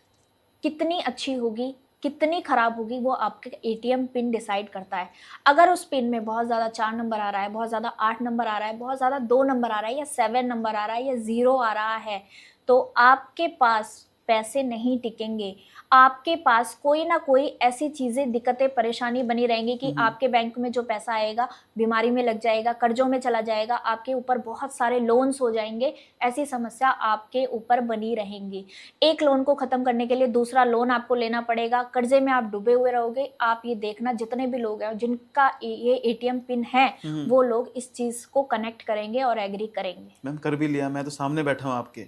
कितनी अच्छी होगी, कितनी खराब होगी, वो आपके एटीएम पिन डिसाइड करता है। अगर उस पिन में बहुत ज़्यादा 4 नंबर आ रहा है, बहुत ज़्यादा 8 नंबर आ रहा है, बहुत ज़्यादा 2 नंबर आ रहा है, या 7 नंबर आ रहा है, या 0 आ रहा है, तो आपके पास पैसे नहीं टिकेंगे। आपके पास कोई ना कोई ऐसी चीज़ें, दिक्कतें, परेशानी बनी रहेंगी कि आपके बैंक में जो पैसा आएगा बीमारी में लग जाएगा, कर्जों में चला जाएगा, आपके ऊपर बहुत सारे लोन्स हो जाएंगे। ऐसी समस्या आपके ऊपर बनी रहेंगी। एक लोन को ख़त्म करने के लिए दूसरा लोन आपको लेना पड़ेगा, कर्जे में आप डूबे हुए रहोगे। आप ये देखना, जितने भी लोग हैं जिनका ये एटीएम पिन है, वो लोग इस चीज़ को कनेक्ट करेंगे और एग्री करेंगे। मैम कर भी लिया, मैं तो सामने बैठा हूँ आपके,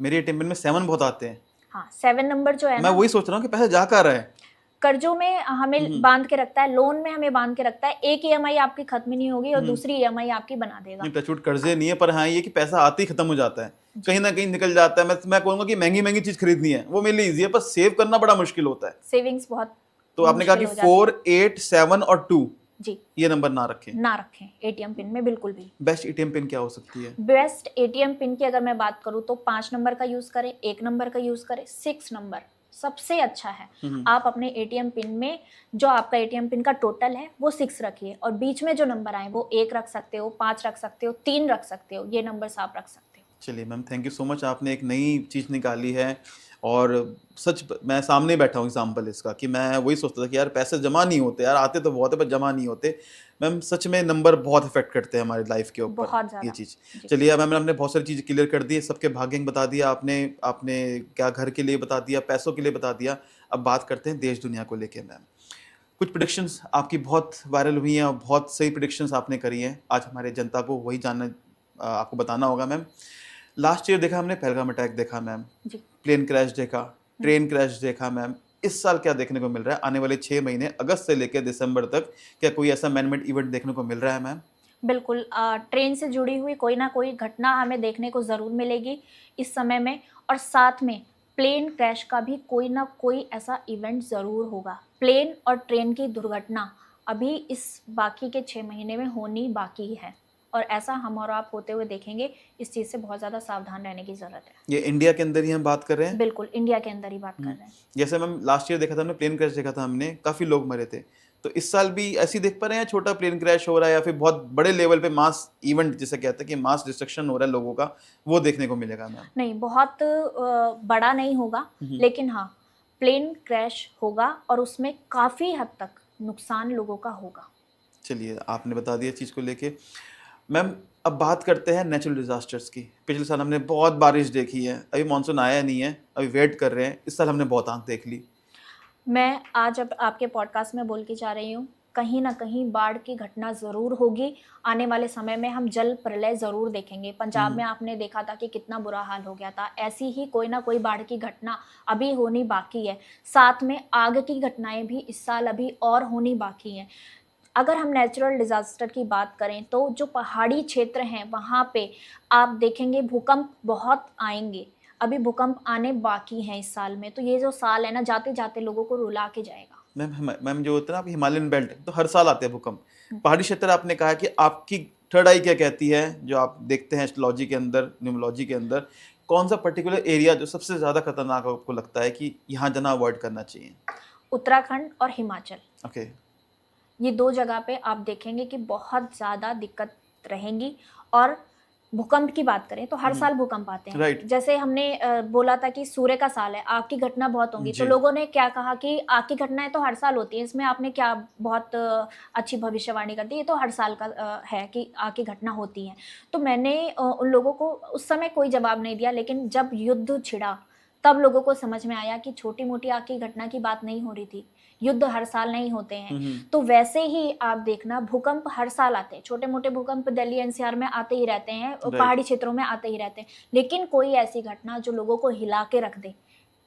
मेरे एटीएम पिन में 7 बहुत आते हैं। हाँ, 7 नंबर जो है मैं ना, वही सोच रहा हूँ कि पैसा जा कहाँ रहा है। कर्जों में हमें बांध के रखता है, लोन में हमें बांध के रखता है। एक ईएमआई आपकी खत्म ही नहीं होगी और दूसरी ईएमआई आपकी बना देगा। नहीं, टचवुड कर्जे नहीं है, पर हाँ ये कि पैसा आते ही खत्म हो जाता है, कहीं ना कहीं निकल जाता है। मैं कहूँगा कि महंगी महंगी चीज खरीदनी है वो मेरे लिए ईजी है, पर सेव करना बड़ा मुश्किल होता है। सेविंग्स बहुत तो आपने कहा कि मुश्किल हो जाती 4, 8, 7 और 2 जी, ये नंबर ना रखें। ना रखें एटीएम पिन में बिल्कुल भी। बेस्ट एटीएम पिन क्या हो सकती है? बेस्ट एटीएम पिन की अगर मैं बात करूँ तो 5 नंबर का यूज करें, 1 नंबर का यूज करें, 6 नंबर सबसे अच्छा है। आप अपने एटीएम पिन में जो आपका एटीएम पिन का टोटल है वो 6 रखिए, और बीच में जो नंबर आए वो 1 रख सकते हो, 5 रख सकते हो, 3 रख सकते हो। ये नंबर्स आप रख सकते हो। चलिए ma'am, thank you so much, आपने एक नई चीज़ निकाली है। और सच मैं सामने बैठा हूँ एग्जाम्पल इसका, कि मैं वही सोचता था कि यार पैसे जमा नहीं होते, यार आते तो बहुत है पर जमा नहीं होते। मैम सच में नंबर बहुत इफेक्ट करते हैं हमारी लाइफ के ऊपर, बहुत ज़्यादा ये चीज़। चलिए अब मैम, हमने बहुत सारी चीज़ क्लियर कर दी है, सबके भाग्य बता दिया आपने, आपने क्या घर के लिए बता दिया, पैसों के लिए बता दिया। अब बात करते हैं देश दुनिया को लेके। मैम कुछ प्रिडिक्शंस आपकी बहुत वायरल हुई हैं और बहुत सही प्रिडिक्शंस आपने करी हैं, आज हमारे जनता को वही जानना, आपको बताना होगा। मैम लास्ट ईयर देखा हमने पहलगाम अटैक देखा मैम, जी। प्लेन क्रैश देखा, ट्रेन क्रैश देखा मैम। इस साल क्या देखने को मिल रहा है आने वाले 6 महीने अगस्त से लेकर दिसंबर तक? क्या कोई ऐसा मैनमेड इवेंट देखने को मिल रहा है मैम? बिल्कुल, ट्रेन से जुड़ी हुई कोई ना कोई घटना हमें देखने को ज़रूर मिलेगी इस समय में, और साथ में प्लेन क्रैश का भी कोई ना कोई ऐसा इवेंट ज़रूर होगा। प्लेन और ट्रेन की दुर्घटना अभी इस बाकी के 6 महीने में होनी बाकी है, और ऐसा हम और आप होते हुए देखेंगे। इस चीज़ से बहुत ज़्यादा सावधान रहने की ज़रूरत है। ये इंडिया के अंदर ही हम बात कर रहे हैं? बिल्कुल, इंडिया के अंदर ही बात कर रहे हैं। जैसे मैम लास्ट ईयर देखा था हमने, प्लेन क्रैश देखा था हमने, काफ़ी लोग मरे थे। तो इस साल भी ऐसी देख पा रहे हैं, छोटा प्लेन क्रैश हो रहा है या फिर बहुत बड़े लेवल पे मास इवेंट जिसे कहते हैं कि मास डिस्ट्रक्शन हो रहा है लोगों का, वो देखने को मिलेगा मैम? नहीं, बहुत बड़ा नहीं होगा, लेकिन हाँ, प्लेन क्रैश होगा और उसमें काफ़ी हद तक नुकसान लोगों का होगा। चलिए आपने बता दिया चीज़ को लेके। मैम अब बात करते हैं नेचुरल डिजास्टर्स की। पिछले साल हमने बहुत बारिश देखी है, अभी मानसून आया नहीं है, अभी वेट कर रहे हैं। इस साल हमने बहुत आंख देख ली। मैं आज अब आपके पॉडकास्ट में बोल के जा रही हूँ कहीं ना कहीं बाढ़ की घटना ज़रूर होगी। आने वाले समय में हम जल प्रलय ज़रूर देखेंगे। पंजाब में आपने देखा था कि कितना बुरा हाल हो गया था। ऐसी ही कोई ना कोई बाढ़ की घटना अभी होनी बाकी है। साथ में आग की घटनाएं भी इस साल अभी और होनी बाकी हैं। अगर हम नेचुरल डिज़ास्टर की बात करें तो जो पहाड़ी क्षेत्र हैं वहाँ पे आप देखेंगे भूकंप बहुत आएँगे। अभी भूकंप आने बाकी हैं इस साल में। तो ये जो साल है ना, जाते-जाते लोगों को रुला के जाएगा। मैम जो होता है ना, आप हिमालयन बेल्ट तो हर साल आते हैं भूकंप। हुँ। पहाड़ी क्षेत्र आपने कहा कि आपकी थर्ड आई क्या कहती है, जो आप देखते हैं एस्ट्रोलॉजी के अंदर, न्यूमरोलॉजी के अंदर, कौन सा पर्टिकुलर एरिया जो सबसे ज़्यादा खतरनाक आपको लगता है कि यहाँ जाना अवॉइड करना चाहिए? उत्तराखंड और हिमाचल, ओके। ये 2 जगह पे आप देखेंगे कि बहुत ज़्यादा दिक्कत रहेंगी। और भूकंप की बात करें तो हर साल भूकंप आते हैं। राइट। जैसे हमने बोला था कि सूर्य का साल है, आग की घटना बहुत होंगी, तो जी। लोगों ने क्या कहा कि आग की घटनाएँ तो हर साल होती हैं, इसमें आपने क्या बहुत अच्छी भविष्यवाणी कर दी, ये तो हर साल का है कि आग की घटना होती है। तो मैंने उन लोगों को उस समय कोई जवाब नहीं दिया, लेकिन जब युद्ध छिड़ा, तब लोगों को समझ में आया कि छोटी-मोटी आग की घटना की बात नहीं हो रही थी। युद्ध हर साल नहीं होते हैं। हुँ, हुँ। तो वैसे ही आप देखना भूकंप हर साल आते हैं, छोटे-मोटे भूकंप दिल्ली एनसीआर में आते ही रहते हैं, राइट। पहाड़ी क्षेत्रों में आते ही रहते हैं। लेकिन कोई ऐसी घटना जो लोगों को हिला के रख दे,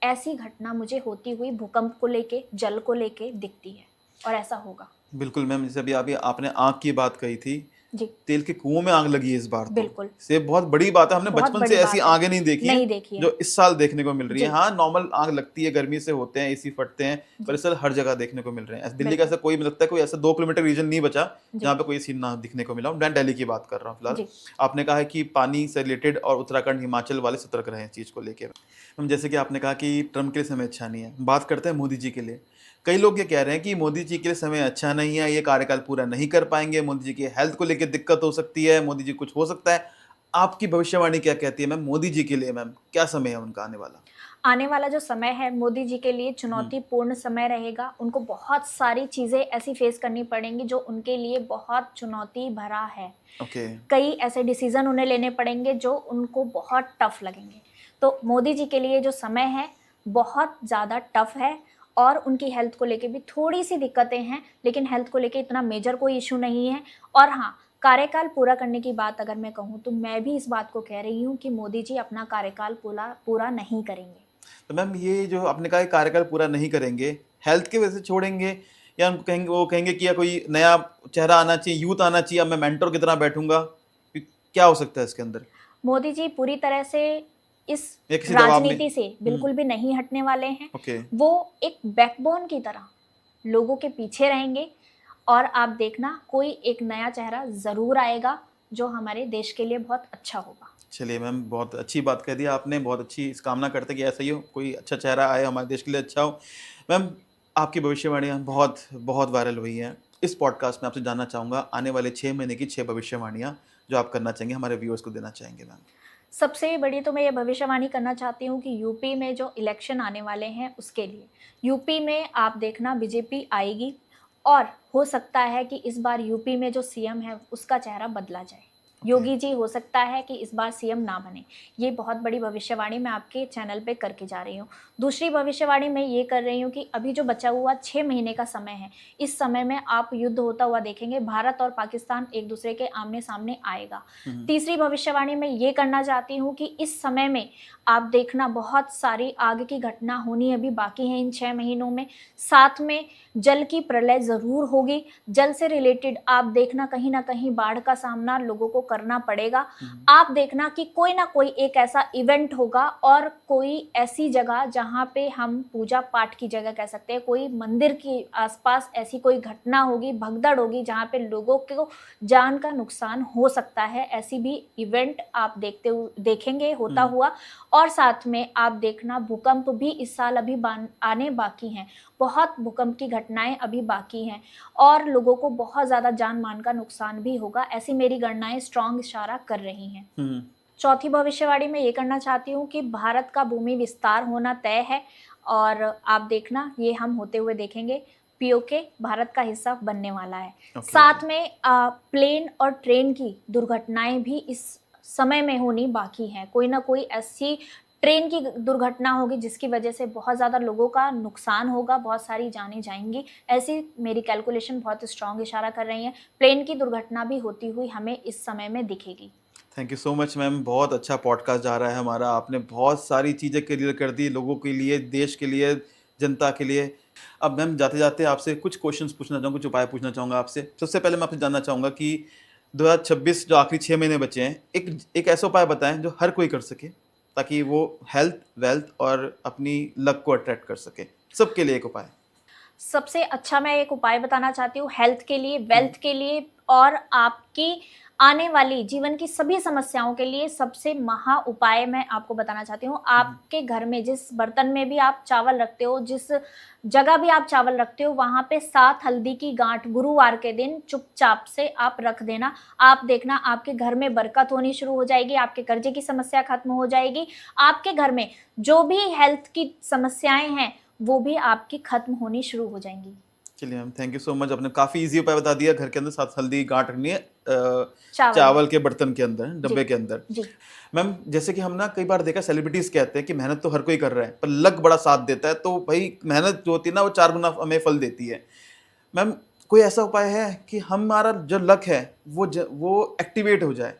ऐसी घटना मुझे होती हुई भूकंप को लेके, जल को लेके दिखती है और ऐसा होगा। बिल्कुल मैम, जैसे अभी अभी आपने आग की बात कही थी, जी, तेल के कुओं में आग लगी है इस बार तो। बिल्कुल, ये बहुत बड़ी बात है, हमने बहुत बचपन से बड़ी ऐसी बात है। आगें नहीं देखी हैं, नहीं देखी है। जो इस साल देखने को मिल रही है। जी, हाँ, नॉर्मल आग लगती है, गर्मी से होते हैं, एसी फटते हैं, पर जी, इस साल हर जगह देखने को मिल रहे हैं। दिल्ली का बिल्कुल। ऐसा कोई, मुझे लगता है कोई ऐसा 2 किलोमीटर रीजन नहीं बचा, जी, जहाँ पे कोई सीन ना दिखने को मिला हो। मैं दिल्ली की बात कर रहा हूँ फिलहाल। जी, आपने कहा है कि पानी से रिलेटेड और उत्तराखंड, हिमाचल वाले सतर्क रहें इस चीज़ को लेके। हम जैसे कि आपने कहा कि ट्रम्प के लिए समय अच्छा नहीं है, बात करते हैं मोदी जी के लिए। कई लोग ये कह रहे हैं कि मोदी जी के लिए समय अच्छा नहीं है, ये कार्यकाल पूरा नहीं कर पाएँगे, मोदी जी की हेल्थ को लेके दिक्कत हो सकती है, मोदी जी कुछ हो सकता है। आपकी भविष्यवाणी क्या कहती है मैम मोदी जी के लिए, मैम क्या समय है उनका आने वाला? आने वाला जो समय है मोदी जी के लिए हुँ, चुनौतीपूर्ण समय रहेगा। उनको बहुत सारी चीज़ें ऐसी फेस करनी पड़ेंगी जो उनके लिए बहुत चुनौती भरा है। ओके। कई ऐसे डिसीज़न उन्हें लेने पड़ेंगे जो उनको बहुत टफ लगेंगे। तो मोदी जी के लिए जो समय है बहुत ज़्यादा टफ है और उनकी हेल्थ को लेके भी थोड़ी-सी दिक्कतें हैं, लेकिन हेल्थ को लेके इतना मेजर कोई इश्यू नहीं है। और हाँ, कार्यकाल पूरा करने की बात अगर मैं कहूँ तो मैं भी इस बात को कह रही हूँ कि मोदी जी अपना कार्यकाल पूरा पूरा नहीं करेंगे। तो मैम ये जो आपने कहा कि कार्यकाल पूरा नहीं करेंगे, हेल्थ की वजह से छोड़ेंगे, या उनको कहेंगे, वो कहेंगे कि या कोई नया चेहरा आना चाहिए, यूथ आना चाहिए, अब मैं मेंटर की तरह बैठूँगा? क्या हो सकता है इसके अंदर? मोदी जी पूरी तरह से इस या किसी दबाव में? राजनीति से हुँ, बिल्कुल भी नहीं हटने वाले हैं। ओके। वो एक बैकबोन की तरह लोगों के पीछे रहेंगे और आप देखना कोई एक नया चेहरा ज़रूर आएगा, जो हमारे देश के लिए बहुत अच्छा होगा। चलिए मैम, बहुत अच्छी बात कह दी आपने, बहुत अच्छी इस कामना करते हैं कि ऐसा ही हो, कोई अच्छा चेहरा आए, हमारे देश के लिए अच्छा हो। मैम, आपकी भविष्यवाणियाँ बहुत बहुत वायरल हुई हैं। इस पॉडकास्ट में आपसे जानना चाहूँगा, आने वाले 6 महीने की 6 भविष्यवाणियाँ जो आप करना चाहेंगे, हमारे व्यूअर्स को देना चाहेंगे मैम? सबसे बड़ी तो मैं ये भविष्यवाणी करना चाहती हूँ कि यूपी में जो इलेक्शन आने वाले हैं उसके लिए। यूपी में आप देखना बीजेपी आएगी और हो सकता है कि इस बार यूपी में जो सीएम है उसका चेहरा बदला जाए। ओके। योगी जी हो सकता है कि इस बार सीएम ना बने। ये बहुत बड़ी भविष्यवाणी मैं आपके चैनल पे करके जा रही हूँ। दूसरी भविष्यवाणी मैं ये कर रही हूँ कि अभी जो बचा हुआ 6 महीने का समय है, इस समय में आप युद्ध होता हुआ देखेंगे, भारत और पाकिस्तान एक-दूसरे के आमने-सामने आएगा। हुँ, हुँ। तीसरी भविष्यवाणी मैं ये करना चाहती हूँ कि इस समय में आप देखना बहुत सारी आग की घटना होनी अभी बाकी है इन 6 महीनों में। साथ में जल की प्रलय ज़रूर होगी। जल से रिलेटेड आप देखना कहीं न कहीं बाढ़ का सामना लोगों को करना पड़ेगा। हुँ, हुँ। आप देखना कि कोई न कोई एक ऐसा इवेंट होगा और कोई ऐसी जगह जहाँ पे हम पूजा-पाठ की जगह कह सकते हैं, कोई मंदिर के आस-पास ऐसी कोई घटना होगी, भगदड़ होगी जहाँ पे लोगों को जान का नुकसान हो सकता है। ऐसी भी इवेंट आप देखेंगे होता हुँ, हुआ। और साथ में आप देखना भूकंप भी इस साल अभी आने बाकी हैं। बहुत भूकंप की घटनाएँ अभी बाकी हैं और लोगों को बहुत ज़्यादा जान-माल का नुकसान भी होगा, ऐसी मेरी गणनाएँ स्ट्रॉन्ग इशारा कर रही हैं। हुँ, हुँ। चौथी भविष्यवाणी मैं ये करना चाहती हूँ कि भारत का भूमि विस्तार होना तय है और आप देखना ये हम होते हुए देखेंगे। पीओके भारत का हिस्सा बनने वाला है। Okay, okay. साथ में प्लेन और ट्रेन की दुर्घटनाएँ भी इस समय में होनी बाकी हैं। कोई न कोई ऐसी ट्रेन की दुर्घटना होगी जिसकी वजह से बहुत ज़्यादा लोगों का नुकसान होगा, बहुत सारी जानें जाएँगी। ऐसी मेरी कैलकुलेशन बहुत स्ट्रॉन्ग इशारा कर रही हैं। प्लेन की दुर्घटना भी होती हुई हमें इस समय में दिखेगी। Thank you so much ma'am, बहुत अच्छा पॉडकास्ट जा रहा है हमारा। आपने बहुत सारी चीज़ें क्लियर कर दी लोगों के लिए, देश के लिए, जनता के लिए। अब मैम जाते-जाते आपसे कुछ क्वेश्चंस पूछना चाहूँगा, कुछ उपाय पूछना चाहूँगा आपसे। सबसे पहले मैं आपसे जानना चाहूँगा कि 2026 जो आखिरी 6 महीने बचे हैं, एक एक ऐसा उपाय बताएँ जो हर कोई कर सके, ताकि वो हेल्थ, वेल्थ और अपनी लक को अट्रैक्ट कर सके। सबके लिए एक उपाय। सबसे अच्छा मैं एक उपाय बताना चाहती हूँ हेल्थ के लिए, हुँ, वेल्थ के लिए और आपकी आने वाली जीवन की सभी समस्याओं के लिए सबसे महा उपाय मैं आपको बताना चाहती हूँ। हुँ, आपके घर में जिस बर्तन में भी आप चावल रखते हो, जिस जगह भी आप चावल रखते हो, वहाँ पे 7 हल्दी की गाँठ गुरुवार के दिन चुपचाप से आप रख देना। आप देखना आपके घर में बरकत होनी शुरू हो जाएगी, आपके कर्जे की समस्या खत्म हो जाएगी। आपके घर में जो भी हेल्थ की समस्याएँ हैं, वो भी आपकी खत्म होनी शुरू हो जाएँगी। चलिए ma'am, thank you so much. आपने काफ़ी ईज़ी उपाय बता दिया। घर के अंदर 7 हल्दी गाँठ रखनी है चावल में। चावल के बर्तन के अंदर, जी, डब्बे के अंदर। जी, मैम जैसे कि हम ना कई बार देखा सेलिब्रिटीज़ कहते हैं कि मेहनत तो हर कोई कर रहा है, पर लक बड़ा साथ देता है, तो भई मेहनत जो होती है ना वो 4 गुना हमें फल देती है। मैम कोई ऐसा उपाय है कि हमारा जो लक है वो एक्टिवेट हो जाए?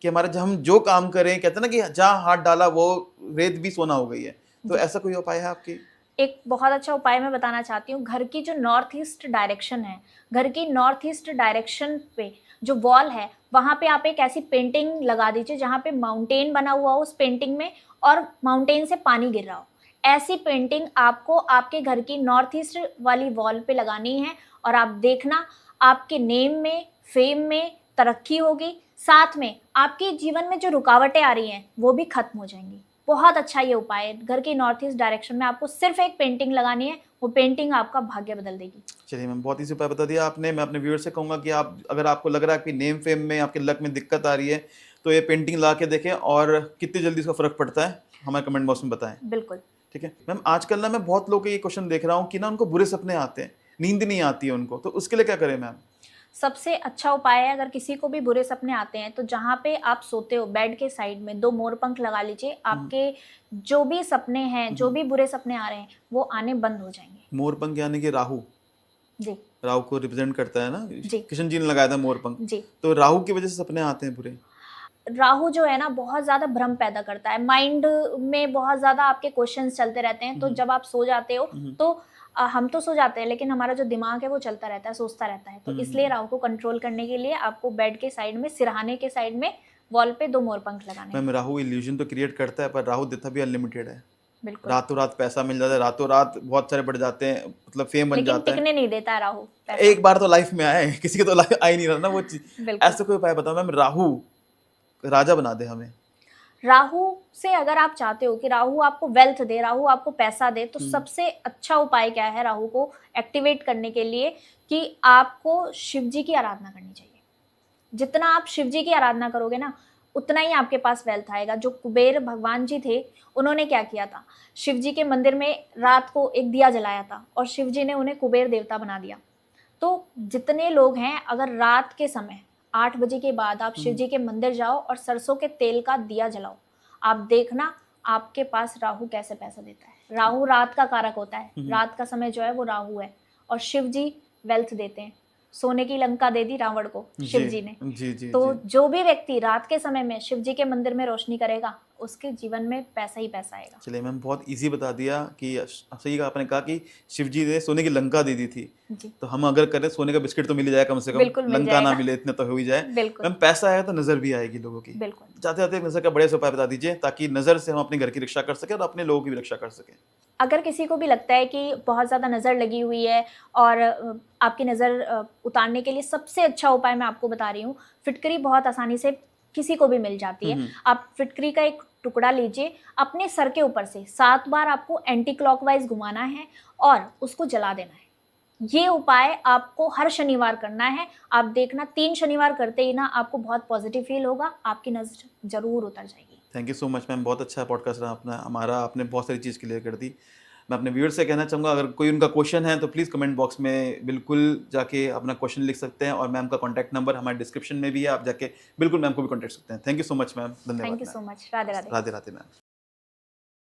कि हमारा जब हम जो काम करें, कहते हैं ना कि जहाँ हाथ डाला वो रेत भी सोना हो गई है। तो जी। ऐसा कोई उपाय है आपकी? एक बहुत अच्छा उपाय मैं बताना चाहती हूँ, घर की जो नॉर्थ ईस्ट डायरेक्शन है, घर की नॉर्थ ईस्ट डायरेक्शन पे जो वॉल है, वहाँ पे आप एक ऐसी पेंटिंग लगा दीजिए जहाँ पे माउंटेन बना हुआ हो उस पेंटिंग में और माउंटेन से पानी गिर रहा हो। ऐसी पेंटिंग आपको आपके घर की नॉर्थ ईस्ट वाली वॉल पे लगानी है और आप देखना आपके नेम में, फेम में तरक्की होगी, साथ में आपके जीवन में जो रुकावटें आ रही हैं, वो भी खत्म हो जाएँगी। बहुत अच्छा ये उपाय है। घर की नॉर्थ ईस्ट डायरेक्शन में आपको सिर्फ़ एक पेंटिंग लगानी है, वो पेंटिंग आपका भाग्य बदल देगी। चलिए मैम, बहुत ईज़ी उपाय बता दिया आपने। मैं अपने व्यूअर्स से कहूँगा कि आप अगर आपको लग रहा है कि नेम फेम में, आपके लक में दिक्कत आ रही है, तो ये पेंटिंग लगा के देखें और कितनी जल्दी इसका फ़र्क पड़ता है, हमारे कमेंट बॉक्स में बताएँ। बिल्कुल। ठीक है? मैम आजकल ना मैं बहुत लोगों के ये क्वेश्चन देख रहा हूँ कि ना उनको बुरे सपने आते हैं, नींद नहीं आती है उनको, तो उसके लिए क्या करें मैम? सबसे अच्छा उपाय है अगर किसी को भी बुरे सपने आते हैं, तो जहाँ पे आप सोते हो बेड के साइड में 2 मोर पंख लगा लीजिए। हुँ, आपके जो भी सपने हैं, हुँ, जो हुँ। भी बुरे सपने आ रहे हैं, वो आने बंद हो जाएँगे। मोरपंख यानी कि राहु, जी, राहु को रिप्रेज़ेंट करता है ना? जी, किशन जी ने लगाया था मोरपंख, जी। तो राहु की वज़ह से सपने आते हैं बुरे। राहु जो है ना बहुत ज़्यादा भ्रम पैदा करता है, माइंड में बहुत ज़्यादा आपके क्वेश्चन्स चलते रहते हैं, हुँ, तो हुँ, जब आप सो जाते हो हुँ, हुँ, तो हम तो सो जाते हैं लेकिन हमारा जो दिमाग है वो चलता रहता है, सोचता रहता है। तो हुँ, इसलिए हुँ। राहु को कंट्रोल करने के लिए आपको बेड के साइड में, सिरहाने के साइड में वॉल पे 2 मोर पंख लगाने हैं। मैम राहु इल्यूज़न तो क्रिएट करता है, पर राहु देता भी अनलिमिटेड है। बिल्कुल, रातों-रात पैसा मिल जाता है, रातों-रात बहुत सारे बढ़ जाते हैं, मतलब फ़ेम बन लेकिन जाता है। टिकने नहीं देता है राहु पैसा। एक बार तो लाइफ़ में आए, किसी के तो लाइफ़ आ ही नहीं रहा ना वो चीज़। बिल्कुल। ऐसा कोई उपाय बताओ मैम राहु राजा बना दे हमें। राहु से अगर आप चाहते हो कि राहु आपको वेल्थ दे, राहु आपको पैसा दे, तो हुँ, सबसे अच्छा उपाय क्या है राहु को एक्टिवेट करने के लिए कि आपको शिव जी की आराधना करनी चाहिए। जितना आप शिव जी की आराधना करोगे ना, उतना ही आपके पास वेल्थ आएगा। जो कुबेर भगवान जी थे, उन्होंने क्या किया था, शिव जी के मंदिर में रात को एक दिया जलाया था और शिव जी ने उन्हें कुबेर देवता बना दिया। तो जितने लोग हैं अगर रात के समय 8 बजे के बाद आप शिव हुँ, जी के मंदिर जाओ और सरसों के तेल का दिया जलाओ, आप देखना आपके पास राहु कैसे पैसा देता है। राहु रात का कारक होता है, हुँ, हुँ। रात का समय जो है वो राहु है और शिव जी वेल्थ देते हैं। सोने की लंका दे दी रावण को जी, शिव जी ने। जी, जी, तो जी। जो भी व्यक्ति रात के समय में शिव जी के मंदिर में रोशनी करेगा, उसके जीवन में पैसा ही पैसा आएगा। चलिए मैम बहुत ईज़ी बता दिया कि सही कहा आपने कहा कि शिव जी ने सोने की लंका दे दी थी। जी, तो हम अगर करें सोने का बिस्किट तो मिल ही जाए कम से कम, बिल्कुल मिल लंका ना जाएगा। मिले इतना तो हो ही जाए। बिल्कुल, मैम पैसा आएगा तो नज़र भी आएगी लोगों की। बिल्कुल। जाते-जाते एक नज़र का बढ़िया सा उपाय बता दीजिए ताकि नज़र से हम अपने घर की रक्षा कर सकें और अपने लोगों की भी रक्षा कर सकें। अगर किसी को भी लगता है कि बहुत ज़्यादा नज़र लगी हुई है और आपकी नज़र उतारने के लिए सबसे अच्छा उपाय मैं आपको बता रही हूँ, फिटकरी बहुत आसानी से किसी को भी मिल जाती हुँ, है। हुँ। आप फिटकरी का एक टुकड़ा लीजिए, अपने सर के ऊपर से 7 बार आपको एंटी क्लॉकवाइज़ घुमाना है और उसको जला देना है। ये उपाय आपको हर शनिवार करना है। आप देखना 3 शनिवार करते ही ना आपको बहुत पॉज़िटिव फ़ील होगा, आपकी नज़र ज़रूर उतर जाएगी। Thank you so much ma'am, बहुत अच्छा पॉडकास्ट रहा अपना हमारा, आपने बहुत सारी चीज़ क्लियर कर दी। मैं अपने व्यूअर्स से कहना चाहूँगा अगर कोई उनका क्वेश्चन है तो प्लीज़ कमेंट बॉक्स में बिल्कुल जाके अपना क्वेश्चन लिख सकते हैं और मैम का कॉन्टैक्ट नंबर हमारे डिस्क्रिप्शन में भी है, आप जाके बिल्कुल मैम को भी कॉन्टैक्ट सकते हैं। Thank you so much ma'am, thank धन्यवाद you ma'am. So much. Radhe, Radhe. Radhe, Radhe ma'am.